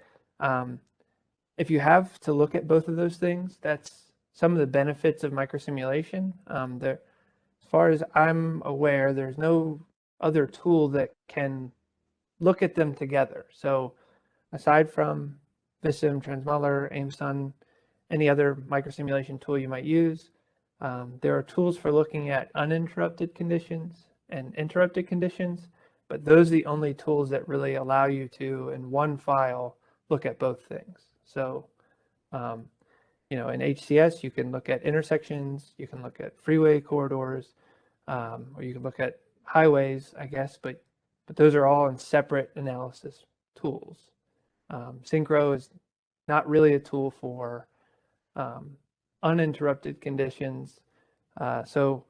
if you have to look at both of those things, that's some of the benefits of microsimulation. As far as I'm aware, there's no other tool that can look at them together. So aside from Vissim, Transmuller, Aimstun, any other microsimulation tool you might use, there are tools for looking at uninterrupted conditions and interrupted conditions, but those are the only tools that really allow you to, in one file, look at both things. So, in HCS, you can look at intersections, you can look at freeway corridors, or you can look at highways, I guess, but those are all in separate analysis tools. Synchro is not really a tool for uninterrupted conditions. So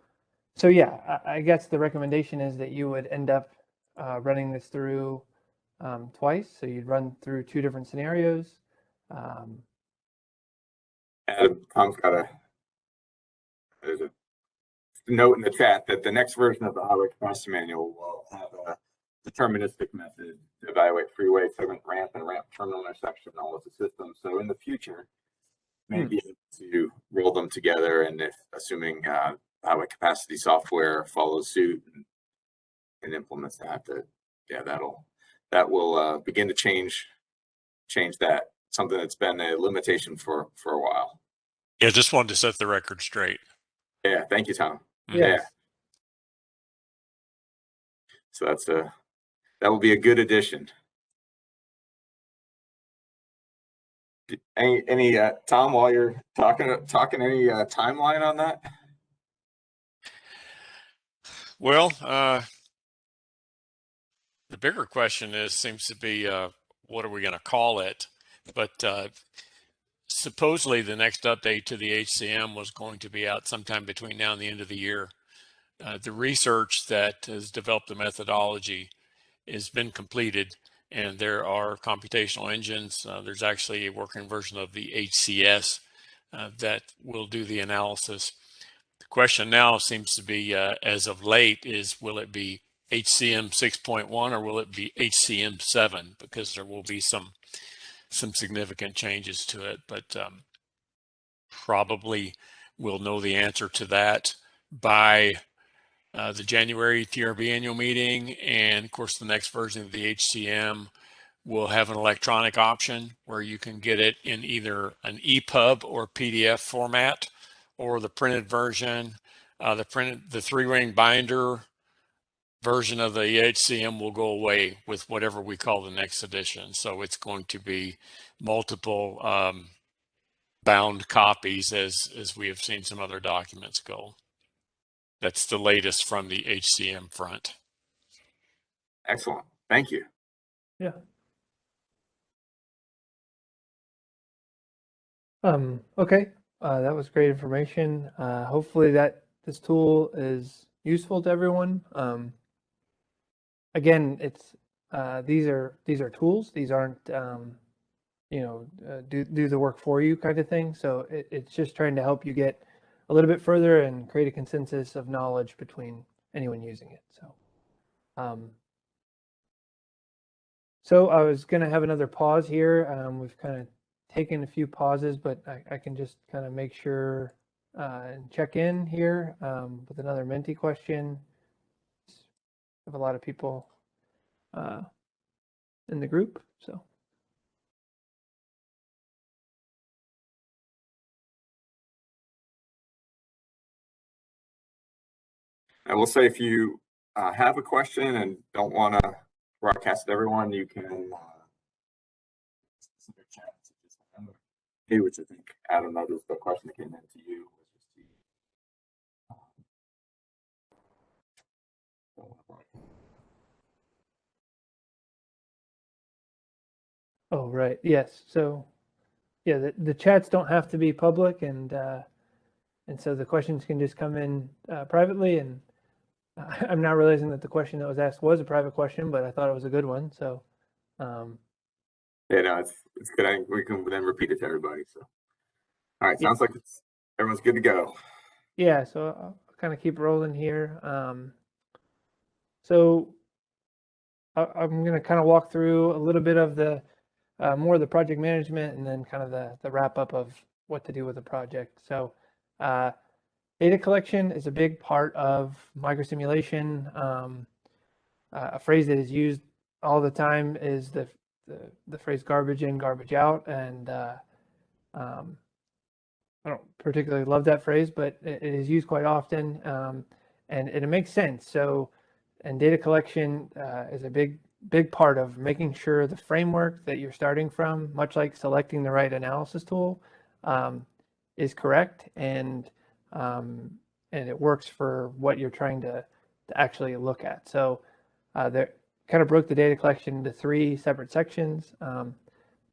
yeah, I guess the recommendation is that you would end up running this through twice. So you'd run through two different scenarios. Adam, Tom's got there's a note in the chat that the next version of the highway capacity manual will have a deterministic method to evaluate freeway, segment ramp, and ramp terminal intersection, all of the systems. So in the future, maybe to roll them together, and if assuming highway capacity software follows suit and implements that, that will begin to change that, something that's been a limitation for a while. Yeah, just wanted to set the record straight. Yeah, thank you, Tom. Yes. Yeah. So that will be a good addition. Any Tom, while you're talking any timeline on that? Well, the bigger question seems to be what are we going to call it? But supposedly the next update to the HCM was going to be out sometime between now and the end of the year. The research that has developed the methodology has been completed, and there are computational engines. There's actually a working version of the HCS that will do the analysis. The question now seems to be, as of late, is will it be HCM 6.1 or will it be HCM 7? Because there will be some significant changes to it, but probably we'll know the answer to that by the January TRB annual meeting. And of course, the next version of the HCM will have an electronic option where you can get it in either an EPUB or PDF format, or the printed version. The three-ring binder version of the HCM will go away with whatever we call the next edition. So it's going to be multiple bound copies, as we have seen some other documents go. That's the latest from the HCM front. Excellent. Thank you. Yeah. Okay. That was great information. Hopefully this tool is useful to everyone. Again, it's these are tools. These aren't do the work for you kind of thing. So it's just trying to help you get a little bit further and create a consensus of knowledge between anyone using it. So I was going to have another pause here. We've kind of taken a few pauses, but I can just kind of make sure and check in here with another Menti question. We have a lot of people in the group, so. I will say if you have a question and don't want to broadcast it to everyone, you can which I think Adam noticed the question that came in to you. Oh, right. Yes. So yeah, the chats don't have to be public, and so the questions can just come in privately. And I'm now realizing that the question that was asked was a private question, but I thought it was a good one. So yeah, no, it's good. I think we can then repeat it to everybody. So all right, sounds like everyone's good to go. Yeah, so I'll kind of keep rolling here. So I'm going to kind of walk through a little bit of the more of the project management, and then kind of the wrap up of what to do with the project. So data collection is a big part of microsimulation. A phrase that is used all the time is the phrase garbage in, garbage out. And I don't particularly love that phrase, but it is used quite often, and it makes sense. So, and data collection is a big part of making sure the framework that you're starting from, much like selecting the right analysis tool, is correct, and it works for what you're trying to actually look at. So, there kind of broke the data collection into 3 separate sections.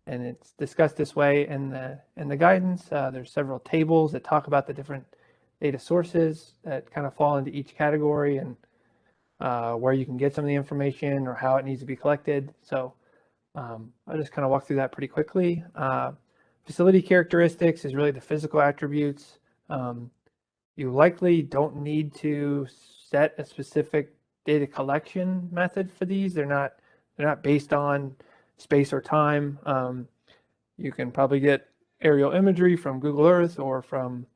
And it's discussed this way in the guidance. There's several tables that talk about the different data sources that kind of fall into each category, and where you can get some of the information or how it needs to be collected. So I'll just kind of walk through that pretty quickly. Facility characteristics is really the physical attributes. You likely don't need to set a specific data collection method for these. They're not based on space or time. You can probably get aerial imagery from Google Earth or from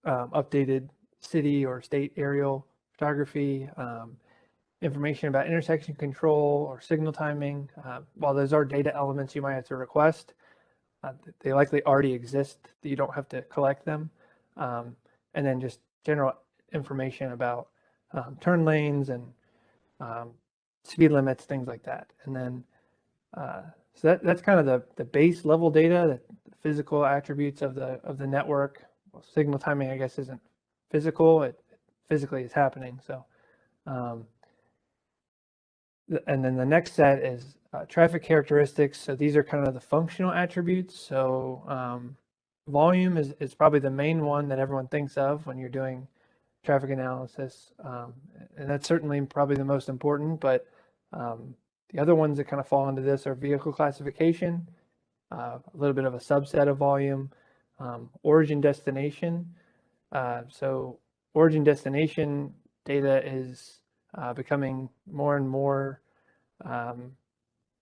updated city or state aerial photography, information about intersection control or signal timing. While those are data elements you might have to request, they likely already exist, that you don't have to collect them. And then just general information about turn lanes and speed limits, things like that. And then so that's kind of the base level data, the physical attributes of the network. Well, signal timing, I guess, isn't physical. It physically is happening. So, and then the next set is traffic characteristics. So these are kind of the functional attributes. So volume is probably the main one that everyone thinks of when you're doing traffic analysis, and that's certainly probably the most important. But the other ones that kind of fall into this are vehicle classification, a little bit of a subset of volume, origin destination. So origin destination data is becoming more and more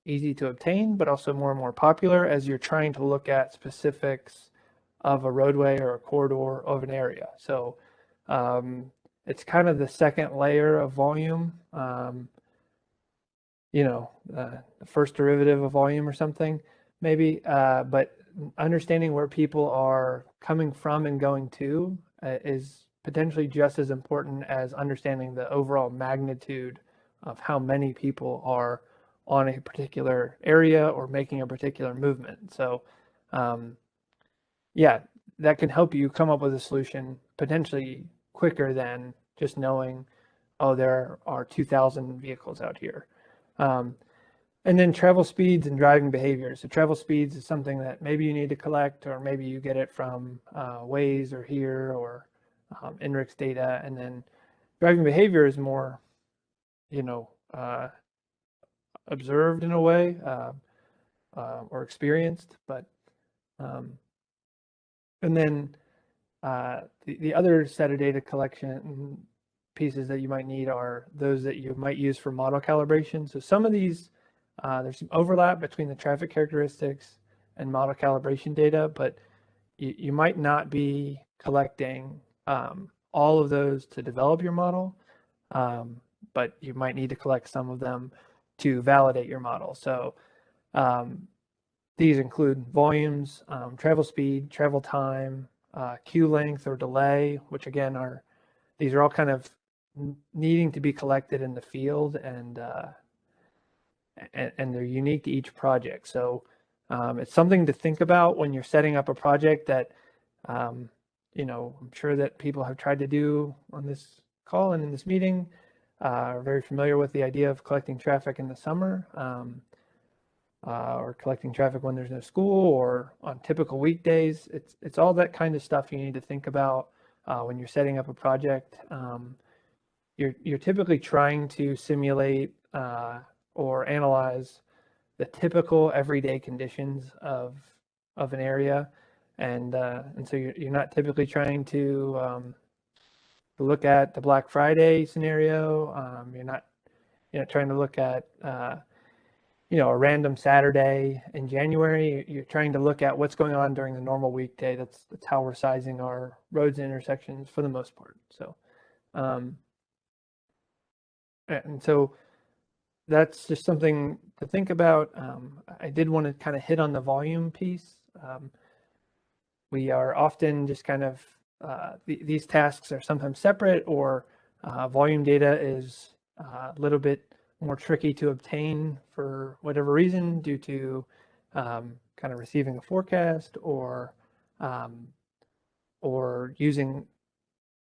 easy to obtain, but also more and more popular as you're trying to look at specifics of a roadway or a corridor of an area. So it's kind of the second layer of volume. The first derivative of volume or something, maybe, but understanding where people are coming from and going to is potentially just as important as understanding the overall magnitude of how many people are on a particular area or making a particular movement. So, yeah, that can help you come up with a solution potentially quicker than just knowing, oh, there are 2,000 vehicles out here. And then travel speeds and driving behaviors. So travel speeds is something that maybe you need to collect, or maybe you get it from Waze or here or INRIX data. And then driving behavior is more, observed in a way, or experienced, but and then the other set of data collection pieces that you might need are those that you might use for model calibration. So some of these, there's some overlap between the traffic characteristics and model calibration data, but you might not be collecting all of those to develop your model, but you might need to collect some of them to validate your model. So these include volumes, travel speed, travel time, queue length or delay, which again these are all kind of needing to be collected in the field, and they're unique to each project. So it's something to think about when you're setting up a project that, I'm sure that people have tried to do on this call and in this meeting, are very familiar with the idea of collecting traffic in the summer, or collecting traffic when there's no school or on typical weekdays. It's all that kind of stuff you need to think about when you're setting up a project. You're typically trying to simulate or analyze the typical everyday conditions of an area, and so you're not typically trying to look at the Black Friday scenario. You're not trying to look at a random Saturday in January. You're trying to look at what's going on during the normal weekday. That's how we're sizing our roads and intersections for the most part. So and so that's just something to think about. I did want to kind of hit on the volume piece. We are often just kind of, these tasks are sometimes separate, or volume data is a little bit more tricky to obtain for whatever reason, due to kind of receiving a forecast or using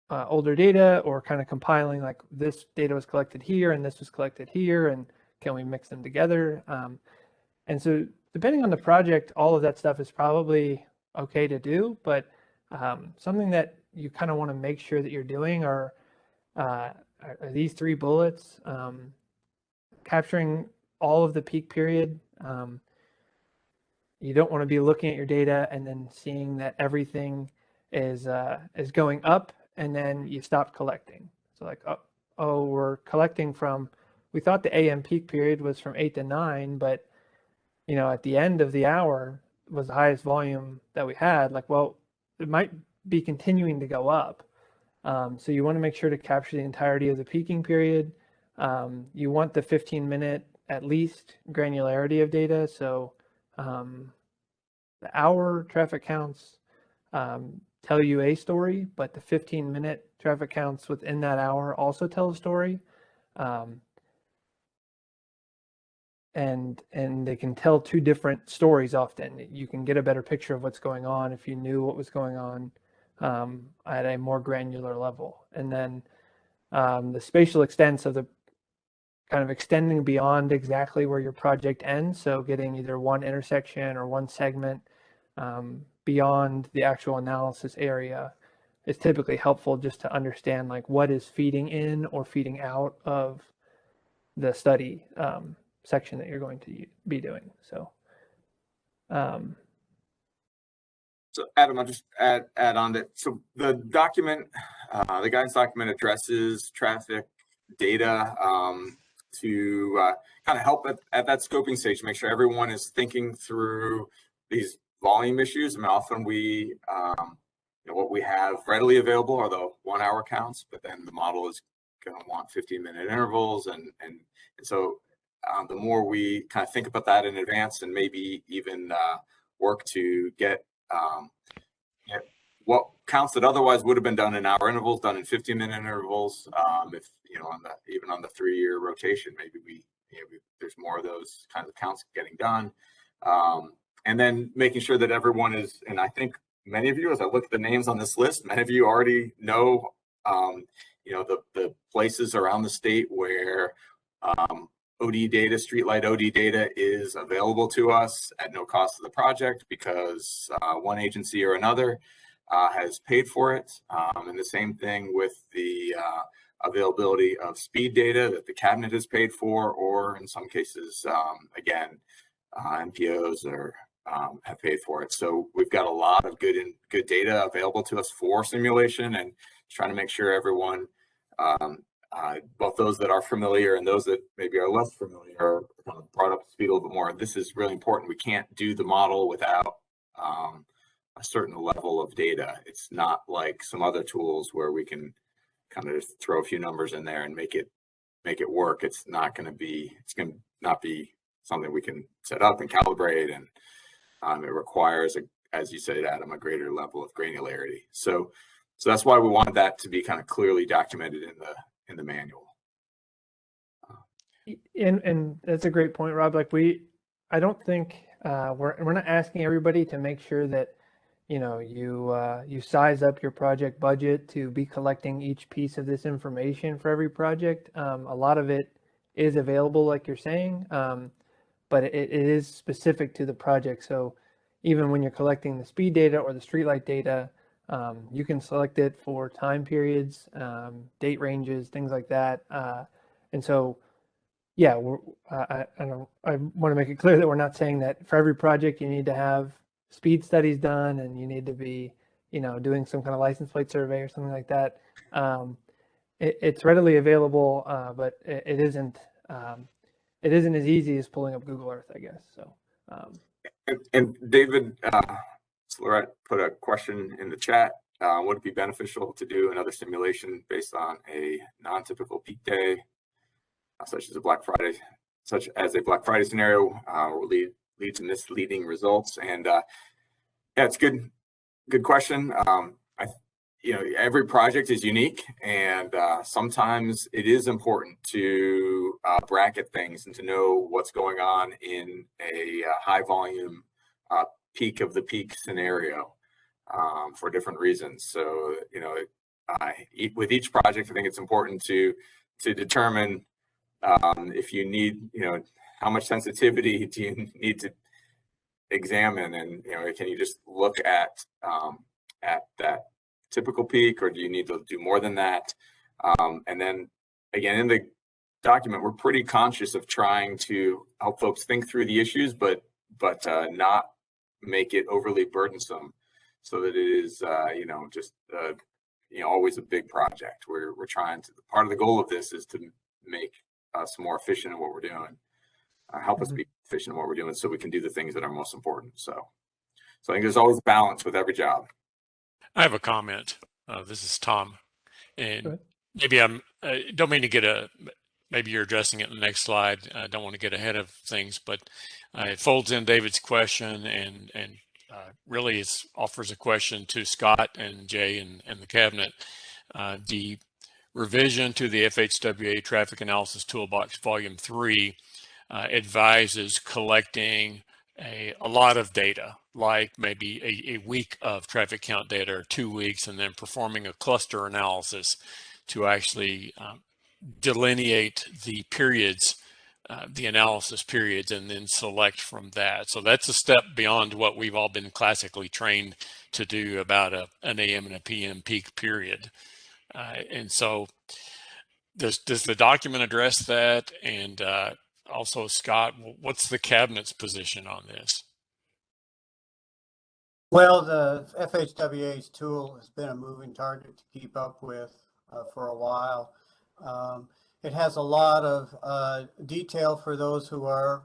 older data, or kind of compiling like this data was collected here and this was collected here, and can we mix them together? And so depending on the project, all of that stuff is probably okay to do, but something that you kind of want to make sure that you're doing are these 3 bullets, capturing all of the peak period. You don't want to be looking at your data and then seeing that everything is going up, and then you stop collecting. So like, oh, we're collecting from, we thought the AM peak period was from 8 to 9, but at the end of the hour was the highest volume that we had. Like, well, it might be continuing to go up. So you want to make sure to capture the entirety of the peaking period. You want the 15-minute at least granularity of data. So the hour traffic counts tell you a story, but the 15-minute traffic counts within that hour also tell a story. And they can tell 2 different stories often. You can get a better picture of what's going on if you knew what was going on at a more granular level. And then the spatial extents of the kind of extending beyond exactly where your project ends. So getting either one intersection or one segment beyond the actual analysis area is typically helpful, just to understand like what is feeding in or feeding out of the study section that you're going to be doing. So so Adam, I'll just add on that. So the document, the guidance document, addresses traffic data to kind of help at that scoping stage, make sure everyone is thinking through these volume issues. I mean, often we, what we have readily available are the 1-hour counts, but then the model is going to want 15-minute intervals, and so the more we kind of think about that in advance, and maybe even work to get what counts that otherwise would have been done in hour intervals, done in 15-minute intervals. If even on the 3-year rotation, maybe there's more of those kinds of counts getting done, and then making sure that everyone is. And I think many of you, as I look at the names on this list, many of you already know, the places around the state where OD data, streetlight OD data is available to us at no cost to the project, because one agency or another has paid for it. And the same thing with the availability of speed data that the cabinet has paid for, or in some cases, again, NPOs have paid for it. So we've got a lot of good data available to us for simulation, and trying to make sure everyone, both those that are familiar and those that maybe are less familiar, are kind of brought up to speed a little bit more. This is really important. We can't do the model without a certain level of data. It's not like some other tools where we can kind of just throw a few numbers in there and make it work. It's going to not be something we can set up and calibrate, and it requires, as you said, Adam, a greater level of granularity. So that's why we wanted that to be kind of clearly documented in the manual. And that's a great point, Rob. Like I don't think we're not asking everybody to make sure that you size up your project budget to be collecting each piece of this information for every project. A lot of it is available, like you're saying, but it is specific to the project. So even when you're collecting the speed data or the streetlight data, you can select it for time periods, date ranges, things like that. And so, yeah, I want to make it clear that we're not saying that for every project you need to have speed studies done and you need to be, doing some kind of license plate survey or something like that. It's readily available, but it isn't as easy as pulling up Google Earth, I guess. So. And David, Lorette put a question in the chat. Would it be beneficial to do another simulation based on a non-typical peak day, such as a Black Friday scenario, will lead to misleading results? And yeah, it's good question. Every project is unique, and sometimes it is important to bracket things and to know what's going on in a high volume peak of the peak scenario for different reasons. So, with each project, I think it's important to determine if you need, how much sensitivity do you need to examine, and can you just look at that typical peak, or do you need to do more than that? And then again, in the document, we're pretty conscious of trying to help folks think through the issues, but not make it overly burdensome, so that it is always a big project. We're trying to, part of the goal of this is to make us more efficient in what we're doing, help us be efficient in what we're doing, so we can do the things that are most important. So I think there's always balance with every job. I have a comment. This is Tom, and maybe I don't mean to get maybe you're addressing it in the next slide. I don't want to get ahead of things, but it folds in David's question and really offers a question to Scott and Jay and the cabinet. The revision to the FHWA Traffic Analysis Toolbox Volume 3 advises collecting a lot of data, like maybe a week of traffic count data or 2 weeks, and then performing a cluster analysis to actually delineate the periods, the analysis periods, and then select from that. So that's a step beyond what we've all been classically trained to do about an AM and a PM peak period. And so does the document address that? And also, Scott, what's the cabinet's position on this? Well, the FHWA's tool has been a moving target to keep up with for a while. It has a lot of detail for those who are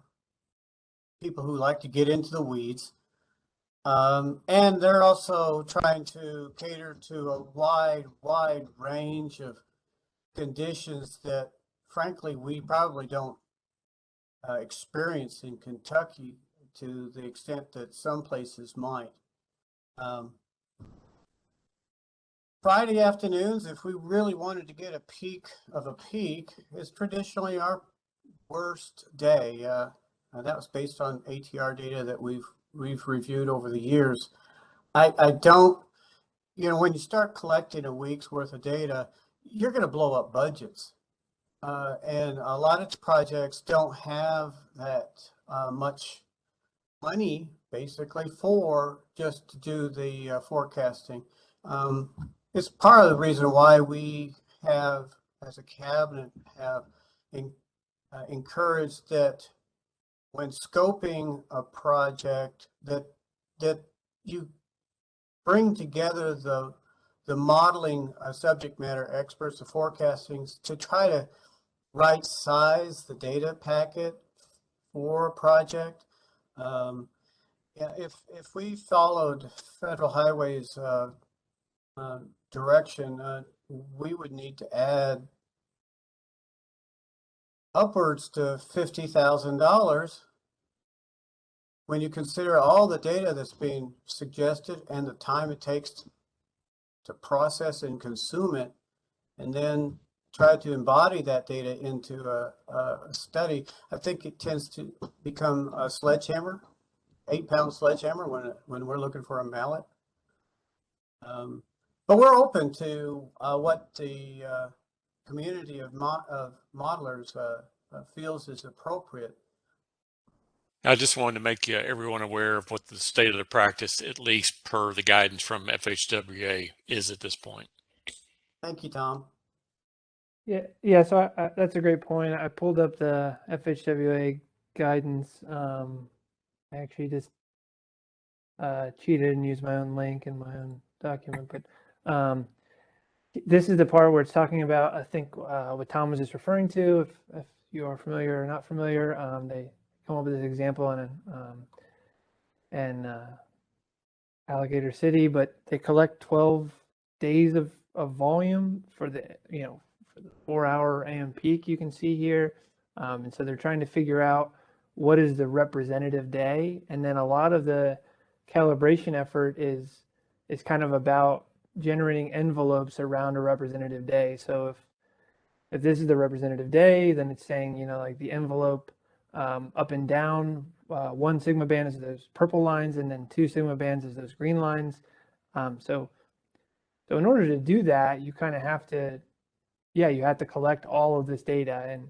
people who like to get into the weeds. And they're also trying to cater to a wide range of conditions that, frankly, we probably don't experience in Kentucky to the extent that some places might. Friday afternoons, if we really wanted to get a peak of a peak, is traditionally our worst day. That was based on ATR data that we've reviewed over the years. I don't, when you start collecting a week's worth of data, you're going to blow up budgets. And a lot of projects don't have that much money, basically, for just to do the forecasting. It's part of the reason why we have as a cabinet have encouraged that when scoping a project that you bring together the modeling subject matter experts, the forecasting, to try to right size the data packet for a project. Yeah, if we followed Federal Highway's direction, we would need to add upwards to $50,000 when you consider all the data that's being suggested and the time it takes to process and consume it, and then try to embody that data into a study. I think it tends to become a sledgehammer, 8-pound sledgehammer when we're looking for a mallet. But we're open to what the community of modelers feels is appropriate. I just wanted to make everyone aware of what the state of the practice, at least per the guidance from FHWA, is at this point. Thank you, Tom. Yeah. So that's a great point. I pulled up the FHWA guidance. I actually just cheated and used my own link in my own document, but this is the part where it's talking about, I think, what Tom was just referring to. If you are familiar or not familiar, they come up with this example in Alligator City, but they collect 12 days of volume for the for the 4-hour AM peak you can see here, and so they're trying to figure out what is the representative day, and then a lot of the calibration effort is kind of about generating envelopes around a representative day. So if this is the representative day, then it's saying, like the envelope up and down, 1 sigma band is those purple lines, and then 2 sigma bands is those green lines. So in order to do that, you kind of have to, you have to collect all of this data, and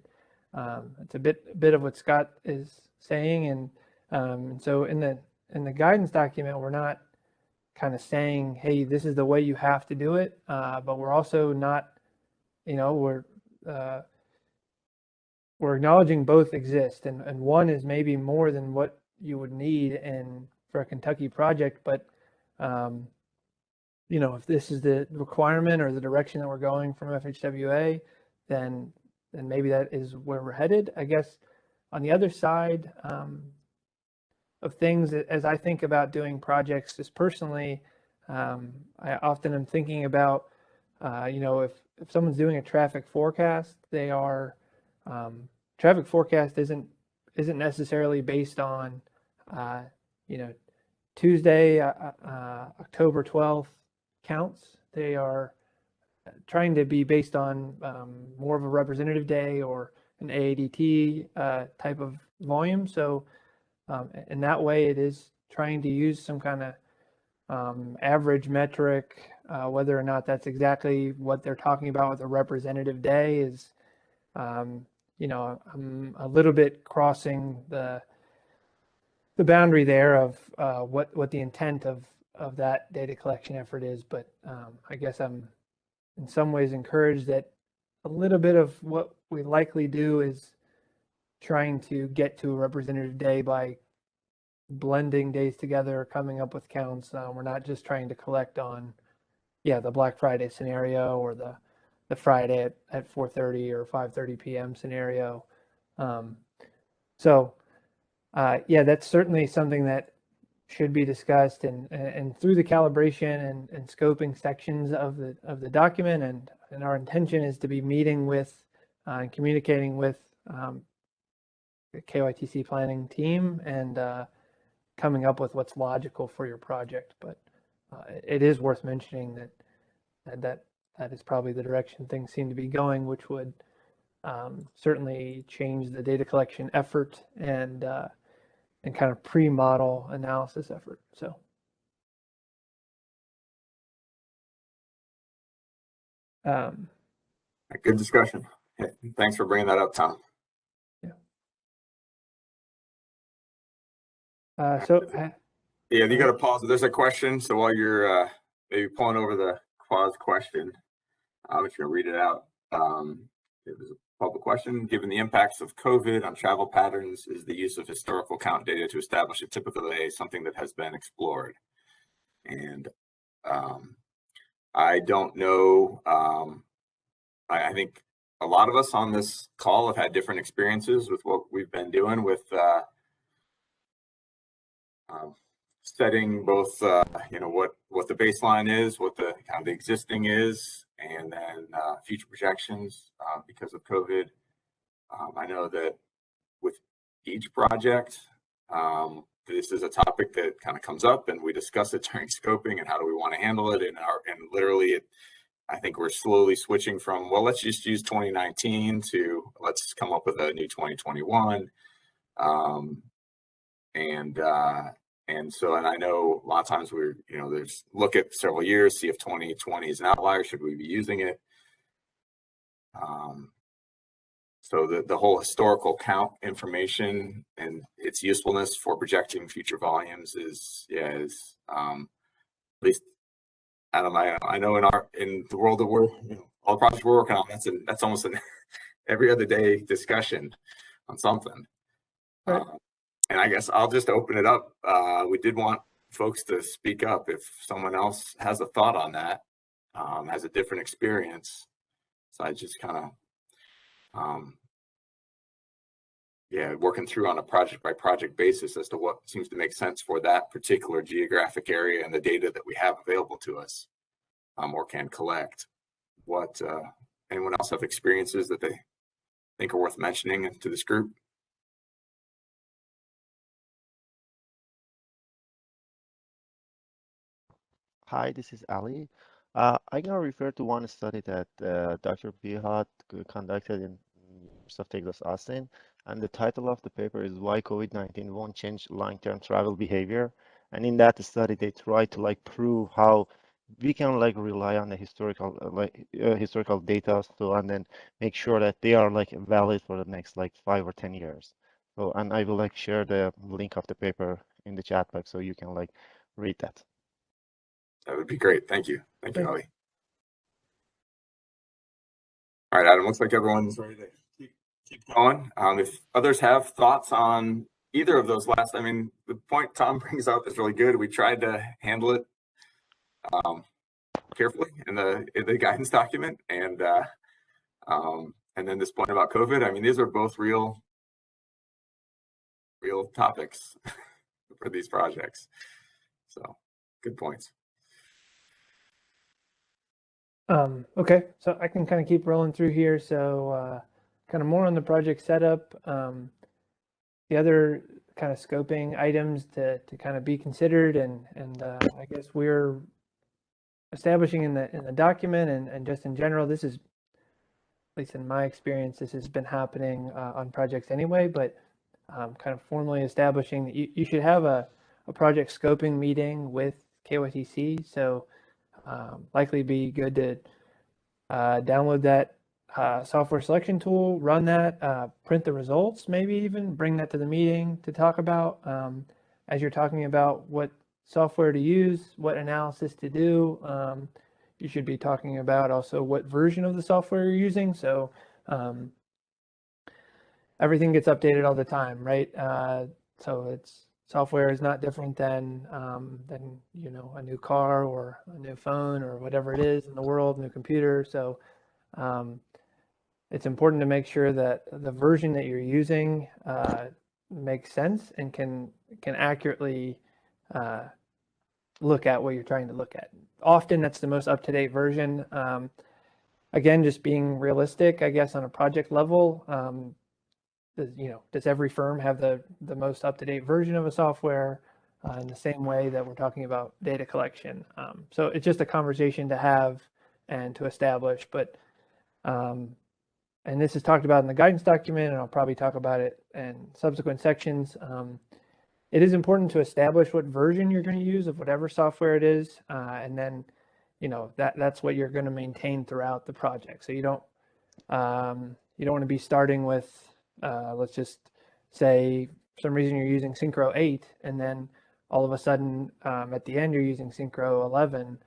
it's a bit of what Scott is saying, and so in the guidance document, we're not kind of saying, hey, this is the way you have to do it, but we're also not, we're acknowledging both exist, and one is maybe more than what you would need for a Kentucky project, but if this is the requirement or the direction that we're going from FHWA, then maybe that is where we're headed. I guess on the other side of things, as I think about doing projects, just personally, I often am thinking about, if someone's doing a traffic forecast, traffic forecast isn't necessarily based on, Tuesday, October 12th counts. They are trying to be based on more of a representative day or an AADT type of volume. So in that way, it is trying to use some kind of average metric. Whether or not that's exactly what they're talking about with a representative day is, I'm a little bit crossing the boundary there of what the intent of that data collection effort is. But I guess I'm in some ways encouraged that a little bit of what we likely do is trying to get to a representative day by blending days together, coming up with counts. We're not just trying to collect on, the Black Friday scenario or the Friday at 4:30 or 5:30 p.m. scenario. That's certainly something that should be discussed and through the calibration and scoping sections of the document. And our intention is to be meeting with and communicating with the KYTC planning team and coming up with what's logical for your project. But it is worth mentioning that is probably the direction things seem to be going, which would certainly change the data collection effort and kind of pre-model analysis effort. So. Good discussion. Thanks for bringing that up, Tom. You got to pause. There's a question. So while you're maybe pulling over the pause question, I'm just going to read it out. It was a public question. Given the impacts of COVID on travel patterns, is the use of historical count data to establish a typical day something that has been explored? And I don't know. I think a lot of us on this call have had different experiences with what we've been doing with setting both, what the baseline is, what the kind of the existing is, and then future projections because of COVID. I know that with each project, this is a topic that kind of comes up, and we discuss it during scoping and how do we want to handle it. And literally, I think we're slowly switching from, well, let's just use 2019 to let's come up with a new 2021. And I know a lot of times there's look at several years, see if 2020 is an outlier, should we be using it? So the whole historical count information and its usefulness for projecting future volumes is at least, Adam, I know in the world that we're, all the projects we're working on, that's almost an every other day discussion on something. Right. And I guess I'll just open it up. We did want folks to speak up if someone else has a thought on that, has a different experience. So I just kind of, working through on a project by project basis as to what seems to make sense for that particular geographic area and the data that we have available to us, or can collect. What anyone else have experiences that they think are worth mentioning to this group? Hi, this is Ali. I'm gonna refer to one study that Dr. Bihat conducted in University of Texas, Austin, and the title of the paper is "Why COVID-19 Won't Change Long-Term Travel Behavior." And in that study, they try to prove how we can rely on the historical data, and then make sure that they are valid for the next 5 or 10 years. So, and I will share the link of the paper in the chat box so you can read that. That would be great. Thank you. Thank you, Ali. All right, Adam, looks like everyone's ready to keep going. If others have thoughts on either of those the point Tom brings up is really good. We tried to handle it carefully in the guidance document, and then this point about COVID. These are both real topics for these projects. So good points. Okay, so I can kind of keep rolling through here. So kind of more on the project setup. The other kind of scoping items to kind of be considered, and I guess we're establishing in the document and just in general, this is, at least in my experience, this has been happening on projects anyway, but kind of formally establishing that you should have a project scoping meeting with KYTC. So likely be good to download that software selection tool, run that, print the results, maybe even bring that to the meeting to talk about as you're talking about what software to use, what analysis to do. You should be talking about also what version of the software you're using. So everything gets updated all the time, right? So software is not different than a new car or a new phone or whatever it is in the world, new computer. So it's important to make sure that the version that you're using makes sense and can accurately look at what you're trying to look at. Often that's the most up-to-date version. Again, just being realistic, I guess, on a project level. Does every firm have the most up-to-date version of a software in the same way that we're talking about data collection? So it's just a conversation to have and to establish, but and this is talked about in the guidance document, and I'll probably talk about it in subsequent sections. It is important to establish what version you're going to use of whatever software it is, and then that's what you're going to maintain throughout the project. So you don't want to be starting with let's just say for some reason you're using Synchro 8, and then all of a sudden at the end you're using Synchro 11.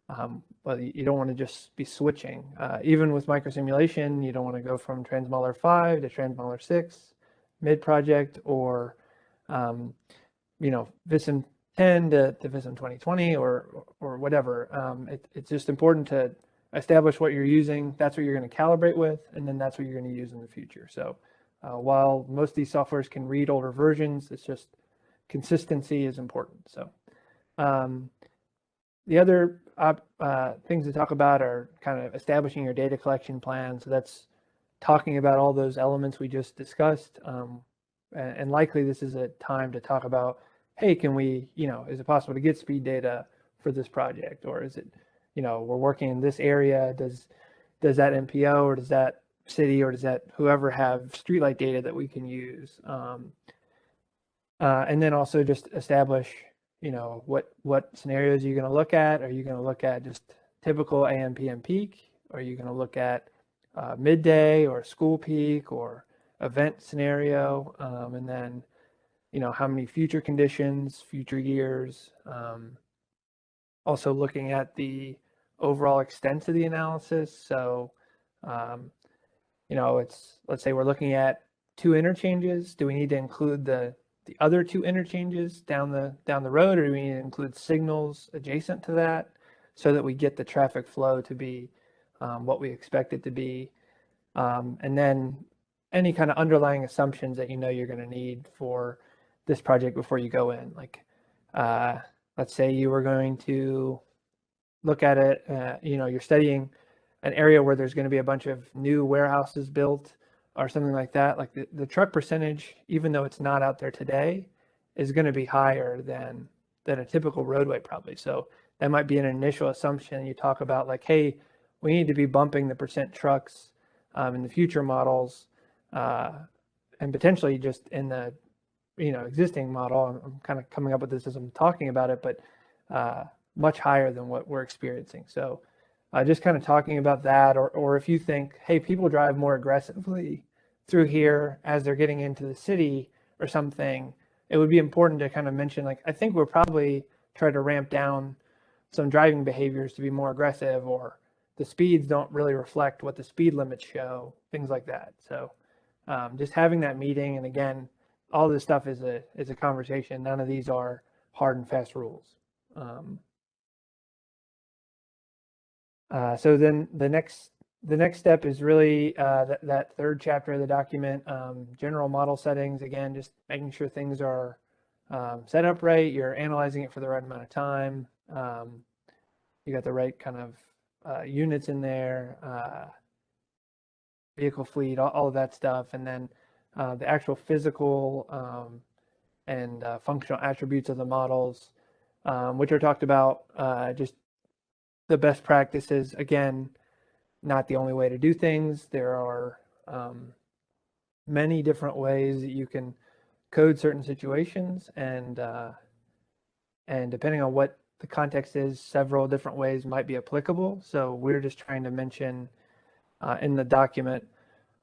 But you don't want to just be switching. Even with microsimulation, you don't want to go from transmolar 5 to transmolar 6 mid-project, or VISM 10 to VISM 2020 or whatever. It's just important to establish what you're using. That's what you're going to calibrate with, and then that's what you're going to use in the future. So while most of these softwares can read older versions, it's just consistency is important. So the other things to talk about are kind of establishing your data collection plan. So that's talking about all those elements we just discussed. And likely this is a time to talk about, hey, can we, is it possible to get speed data for this project? Or is it, we're working in this area, does that MPO or does that city or does that whoever have streetlight data that we can use? And then also just establish, what scenarios are you going to look at? Are you going to look at just typical AM, PM peak? Are you going to look at midday or school peak or event scenario? And then, how many future conditions, future years? Also looking at the overall extent of the analysis. So, let's say we're looking at 2 interchanges. Do we need to include the other 2 interchanges down the road, or do we need to include signals adjacent to that so that we get the traffic flow to be what we expect it to be? And then any kind of underlying assumptions that you're going to need for this project before you go in. Like, let's say you were going to look at it, you're studying an area where there's going to be a bunch of new warehouses built or something like that. Like the truck percentage, even though it's not out there today, is going to be higher than a typical roadway probably. So that might be an initial assumption. You talk about like, hey, we need to be bumping the percent trucks in the future models, and potentially just in the existing model. I'm kind of coming up with this as I'm talking about it, but much higher than what we're experiencing. So just kind of talking about that, or if you think, hey, people drive more aggressively through here as they're getting into the city or something, it would be important to kind of mention, like, I think we'll probably try to ramp down some driving behaviors to be more aggressive, or the speeds don't really reflect what the speed limits show, things like that. So just having that meeting, and again, all this stuff is a conversation. None of these are hard and fast rules. So then the next step is really that 3rd chapter of the document, general model settings. Again, just making sure things are set up right. You're analyzing it for the right amount of time. You got the right kind of units in there, vehicle fleet, all of that stuff. And then the actual physical and functional attributes of the models, which are talked about, just the best practices. Again, not the only way to do things. There are many different ways that you can code certain situations, and depending on what the context is, several different ways might be applicable. So we're just trying to mention in the document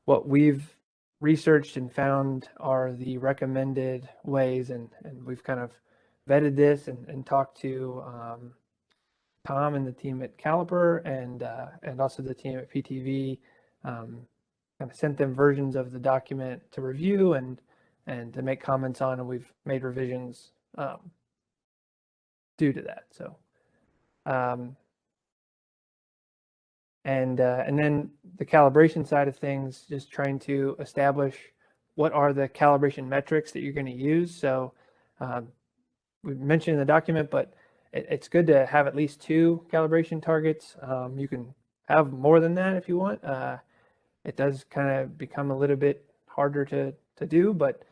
what we've researched and found are the recommended ways, and we've kind of vetted this and talked to Tom and the team at Caliper and also the team at PTV, kind of sent them versions of the document to review and to make comments on, and we've made revisions due to that. So, and then the calibration side of things, just trying to establish what are the calibration metrics that you're going to use. So we mentioned in the document, but it's good to have at least 2 calibration targets. You can have more than that if you want. It does kind of become a little bit harder to do, but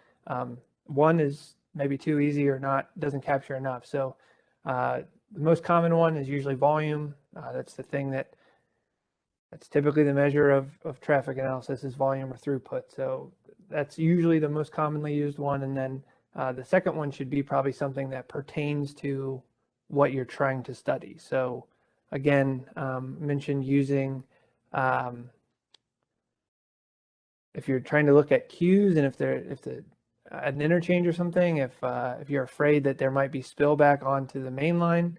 1 is maybe too easy or doesn't capture enough. So the most common one is usually volume. That's the thing that's typically the measure of traffic analysis, is volume or throughput. So that's usually the most commonly used one. And then the second one should be probably something that pertains to what you're trying to study. So again, mentioned using, if you're trying to look at queues, and if an interchange or something, if you're afraid that there might be spillback onto the main line,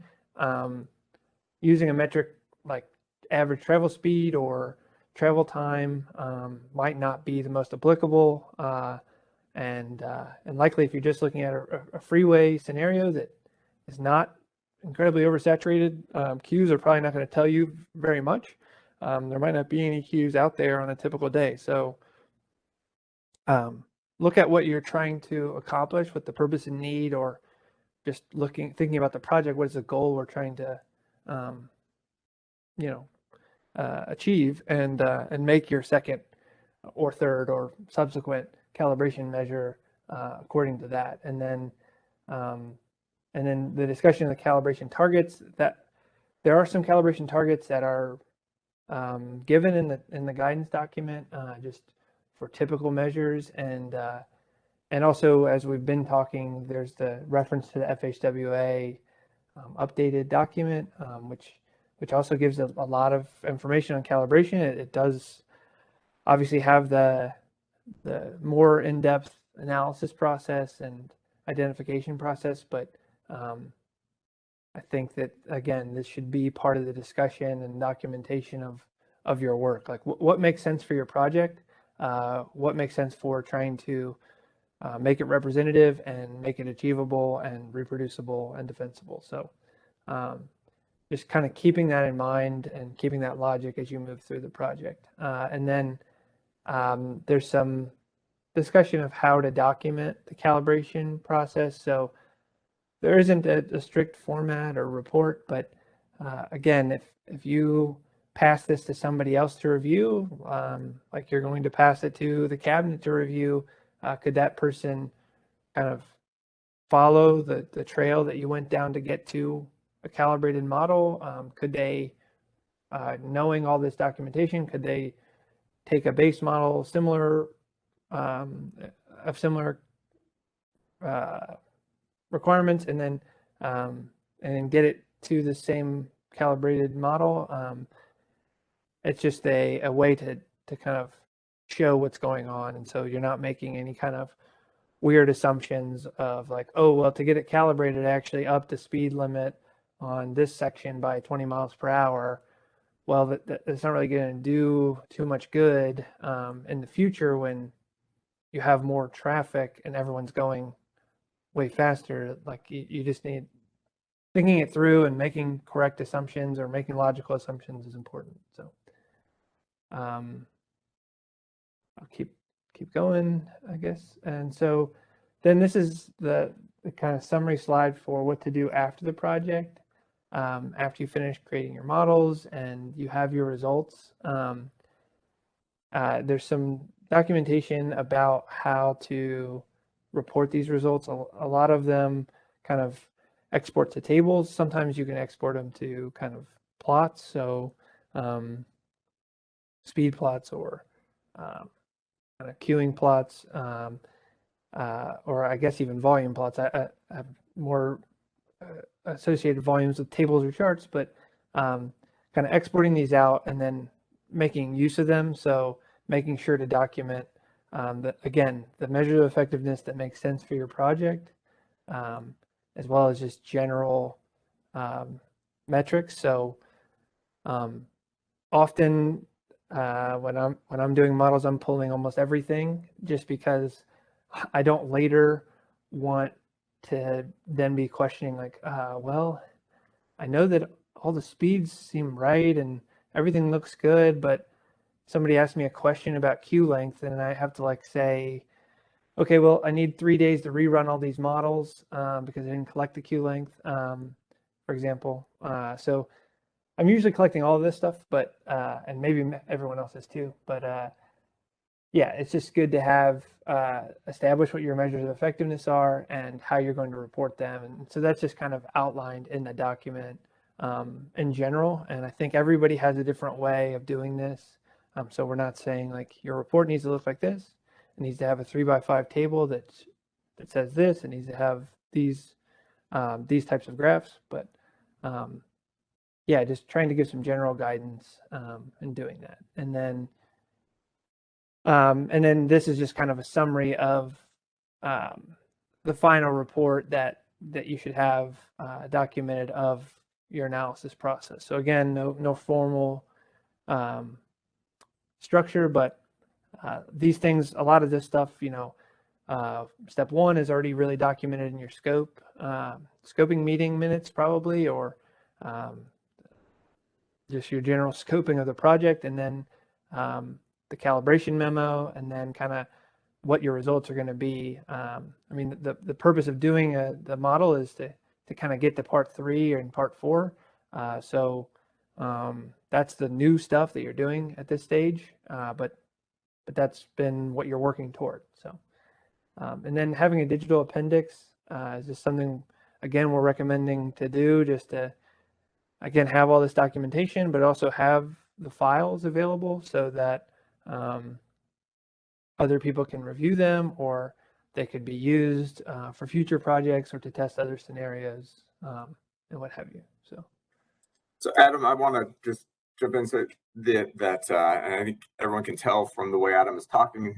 using a metric like average travel speed or travel time might not be the most applicable. And likely if you're just looking at a freeway scenario that is not incredibly oversaturated, queues are probably not going to tell you very much. There might not be any queues out there on a typical day. So look at what you're trying to accomplish, what the purpose and need, or just thinking about the project. What is the goal we're trying to, achieve, and make your second or third or subsequent calibration measure according to that. And then the discussion of the calibration targets, that there are some calibration targets that are given in the guidance document just for typical measures, and also, as we've been talking, there's the reference to the FHWA updated document, which also gives a lot of information on calibration. It does obviously have the more in-depth analysis process and identification process, but I think that, again, this should be part of the discussion and documentation of your work. Like what makes sense for your project, what makes sense for trying to make it representative and make it achievable and reproducible and defensible. So just kind of keeping that in mind and keeping that logic as you move through the project. And then there's some discussion of how to document the calibration process. So there isn't a strict format or report, but again, if you pass this to somebody else to review, like you're going to pass it to the cabinet to review, could that person kind of follow the trail that you went down to get to a calibrated model? Could they, knowing all this documentation, could they take a base model similar requirements and then get it to the same calibrated model? It's just a way to kind of show what's going on, and so you're not making any kind of weird assumptions of like, oh, well, to get it calibrated, actually up the speed limit on this section by 20 miles per hour. Well, that's not really going to do too much good in the future when you have more traffic and everyone's going way faster. Like you just need thinking it through, and making correct assumptions or making logical assumptions is important. So I'll keep going, I guess. And so then this is the kind of summary slide for what to do after the project. After you finish creating your models and you have your results, there's some documentation about how to report these results. A lot of them kind of export to tables. Sometimes you can export them to kind of plots, so speed plots or kind of queuing plots, or I guess even volume plots. I have more associated volumes with tables or charts, but kind of exporting these out and then making use of them. So making sure to document again, the measure of effectiveness that makes sense for your project, as well as just general metrics. So often when I'm doing models, I'm pulling almost everything, just because I don't later want to then be questioning like, well, I know that all the speeds seem right and everything looks good, but somebody asked me a question about queue length, and I have to like say, okay, well, I need 3 days to rerun all these models because I didn't collect the queue length, for example. So I'm usually collecting all of this stuff, but and maybe everyone else is too. But yeah, it's just good to have establish what your measures of effectiveness are and how you're going to report them. And so that's just kind of outlined in the document in general. And I think everybody has a different way of doing this. So we're not saying like your report needs to look like this. It needs to have a 3x5 table that says this. It needs to have these types of graphs. But yeah, just trying to give some general guidance in doing that. And then this is just kind of a summary of the final report that you should have documented of your analysis process. So again, no formal structure, but these things, a lot of this stuff, step one is already really documented in your scope, scoping meeting minutes probably, or just your general scoping of the project, and then the calibration memo, and then kind of what your results are going to be. I mean, the purpose of doing the model is to kind of get to part 3 and part 4. So that's the new stuff that you're doing at this stage, but that's been what you're working toward. So, and then having a digital appendix is just something, again, we're recommending to do, just to, again, have all this documentation, but also have the files available so that other people can review them, or they could be used for future projects or to test other scenarios and what have you. So Adam, I want to just jump into that, and I think everyone can tell from the way Adam is talking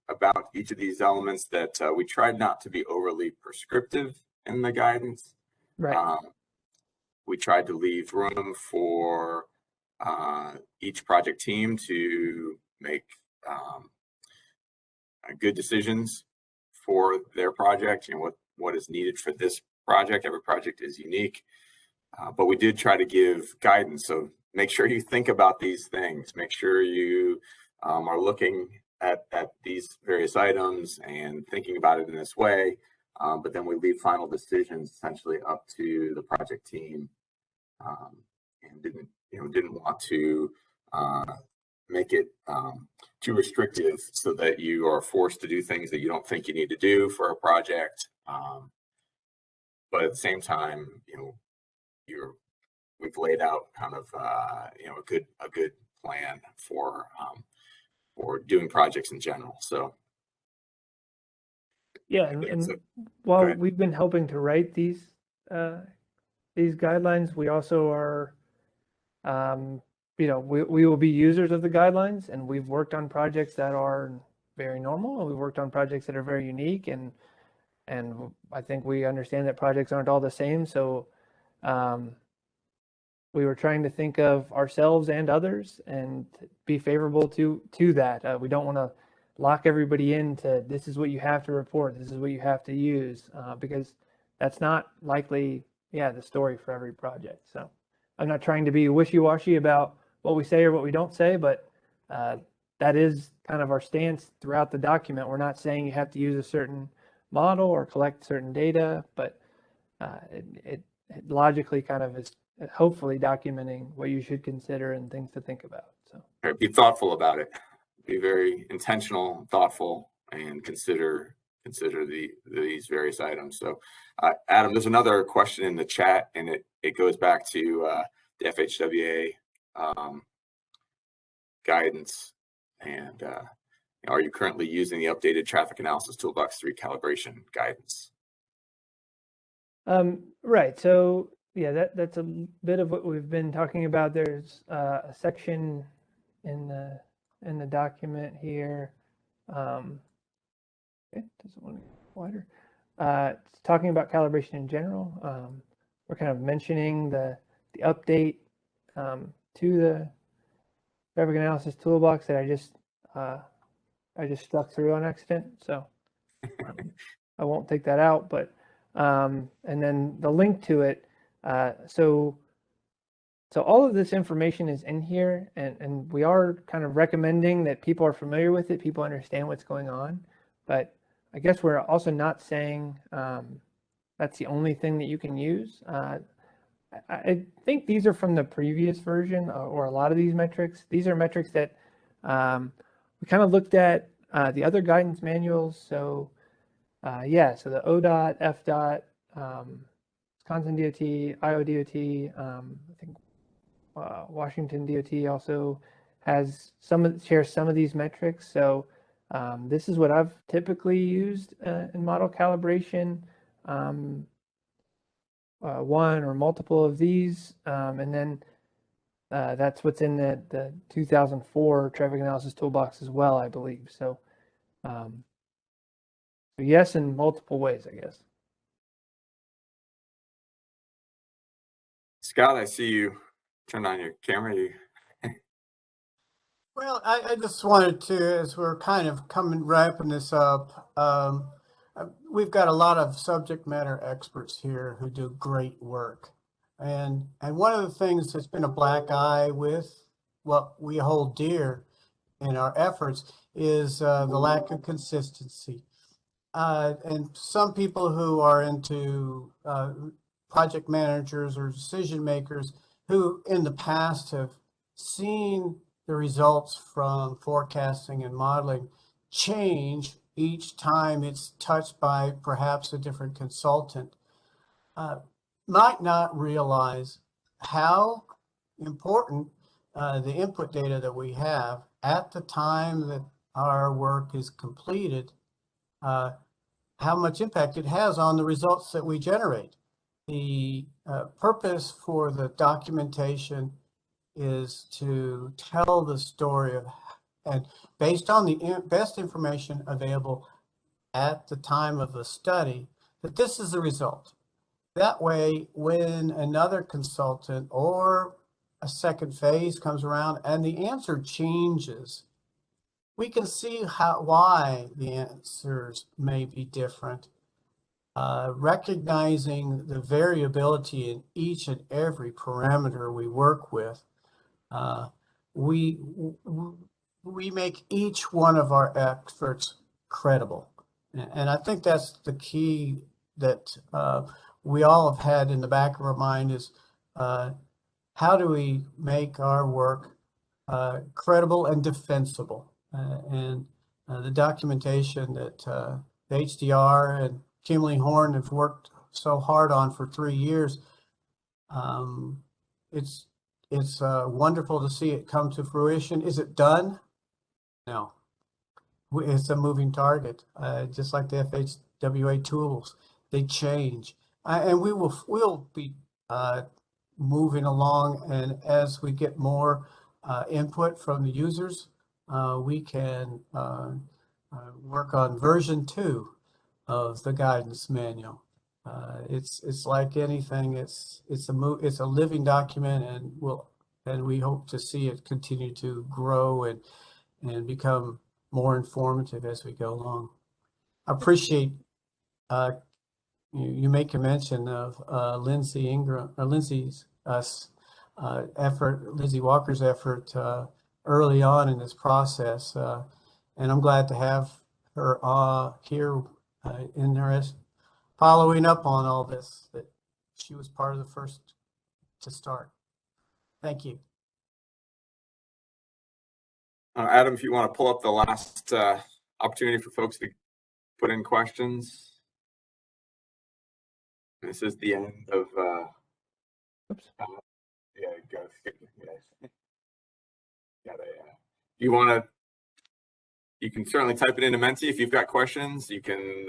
about each of these elements that we tried not to be overly prescriptive in the guidance. Right. We tried to leave room for each project team to make good decisions for their project, what is needed for this project. Every project is unique, but we did try to give guidance. So make sure you think about these things. Make sure you are looking at these various items and thinking about it in this way. But then we leave final decisions essentially up to the project team, and didn't want to make it too restrictive so that you are forced to do things that you don't think you need to do for a project. But at the same time, we've laid out kind of a good plan for doing projects in general. So yeah, and while we've been helping to write these guidelines, we also are we will be users of the guidelines, and we've worked on projects that are very normal, and we've worked on projects that are very unique, and I think we understand that projects aren't all the same. So we were trying to think of ourselves and others and be favorable to that. We don't want to lock everybody into this is what you have to report, this is what you have to use, because that's not likely, the story for every project. So I'm not trying to be wishy-washy about what we say or what we don't say, but that is kind of our stance throughout the document. We're not saying you have to use a certain model or collect certain data, but it logically kind of is hopefully documenting what you should consider and things to think about. So be thoughtful about it. Be very intentional, thoughtful, and consider these various items. So Adam, there's another question in the chat, and it goes back to the FHWA guidance, and are you currently using the updated Traffic Analysis Toolbox 3 calibration guidance? Right. So yeah, that's a bit of what we've been talking about. There's a section in the document here. Okay, doesn't want to get wider. It's talking about calibration in general. We're kind of mentioning the update to the Traffic Analysis Toolbox that I just stuck through on accident. So I won't take that out, but and then the link to it. So all of this information is in here, and we are kind of recommending that people are familiar with it, people understand what's going on, but I guess we're also not saying that's the only thing that you can use. I think these are from the previous version, or a lot of these metrics. These are metrics that we kind of looked at the other guidance manuals. So so the ODOT, FDOT, Wisconsin DOT, Iowa DOT, I think Washington DOT also has shares some of these metrics. So this is what I've typically used in model calibration. One or multiple of these, and then that's what's in the 2004 Traffic Analysis Toolbox as well, I believe. So yes, in multiple ways, I guess. Scott, I see you turn on your camera. Well, I just wanted to, as we're kind of wrapping this up, we've got a lot of subject matter experts here who do great work. And one of the things that's been a black eye with what we hold dear in our efforts is the lack of consistency. And some people who are into project managers or decision makers who in the past have seen the results from forecasting and modeling change each time it's touched by perhaps a different consultant, might not realize how important the input data that we have at the time that our work is completed, how much impact it has on the results that we generate. The purpose for the documentation is to tell the story of, and based on the best information available at the time of the study, that this is the result. That way, when another consultant or a second phase comes around and the answer changes, we can see why the answers may be different. Recognizing the variability in each and every parameter we work with, we make each one of our experts credible. And I think that's the key that we all have had in the back of our mind is how do we make our work credible and defensible? And the documentation that the HDR and Kimberly Horn have worked so hard on for 3 years, it's wonderful to see it come to fruition. Is it done? No. It's a moving target, just like the FHWA tools. They change, and we'll be moving along. And as we get more input from the users, we can work on version 2 of the guidance manual. It's like anything. It's a living document, and we hope to see it continue to grow and become more informative as we go along. I appreciate you make a mention of Lindsay Walker's effort early on in this process, and I'm glad to have her here in there following up on all this, that she was part of the first to start. Thank you. Adam, if you want to pull up the last opportunity for folks to put in questions. This is the end of. Oops. Yeah, go. You want to? You can certainly type it into Menti if you've got questions. You can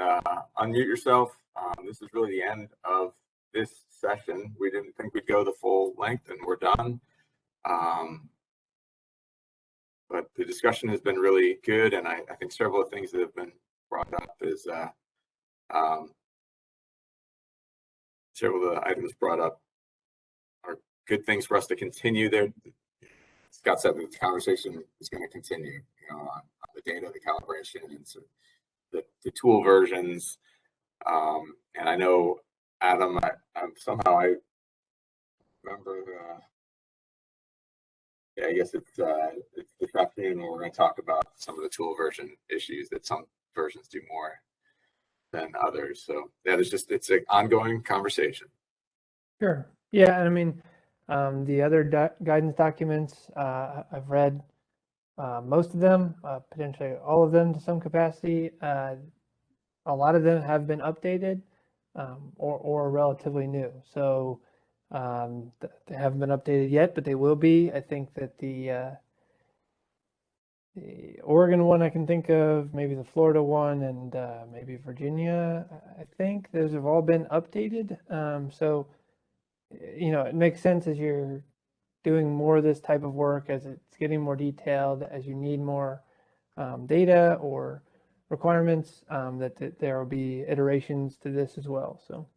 unmute yourself. This is really the end of this session. We didn't think we'd go the full length, and we're done. But the discussion has been really good, and I think several of the things that have been brought up is several of the items brought up are good things for us to continue there. Scott said that the conversation is going to continue, on the data, the calibration, and so the tool versions. And I know, Adam, I remember. Yeah, I guess it's this afternoon where we're going to talk about some of the tool version issues that some versions do more than others. So yeah, it's an ongoing conversation. Sure. Yeah, I mean, the other guidance documents, I've read most of them, potentially all of them to some capacity. A lot of them have been updated or relatively new. So they haven't been updated yet, but they will be. I think that the Oregon one I can think of, maybe the Florida one, and maybe Virginia. I think those have all been updated. So, it makes sense as you're doing more of this type of work, as it's getting more detailed, as you need more data or requirements, that there will be iterations to this as well. So.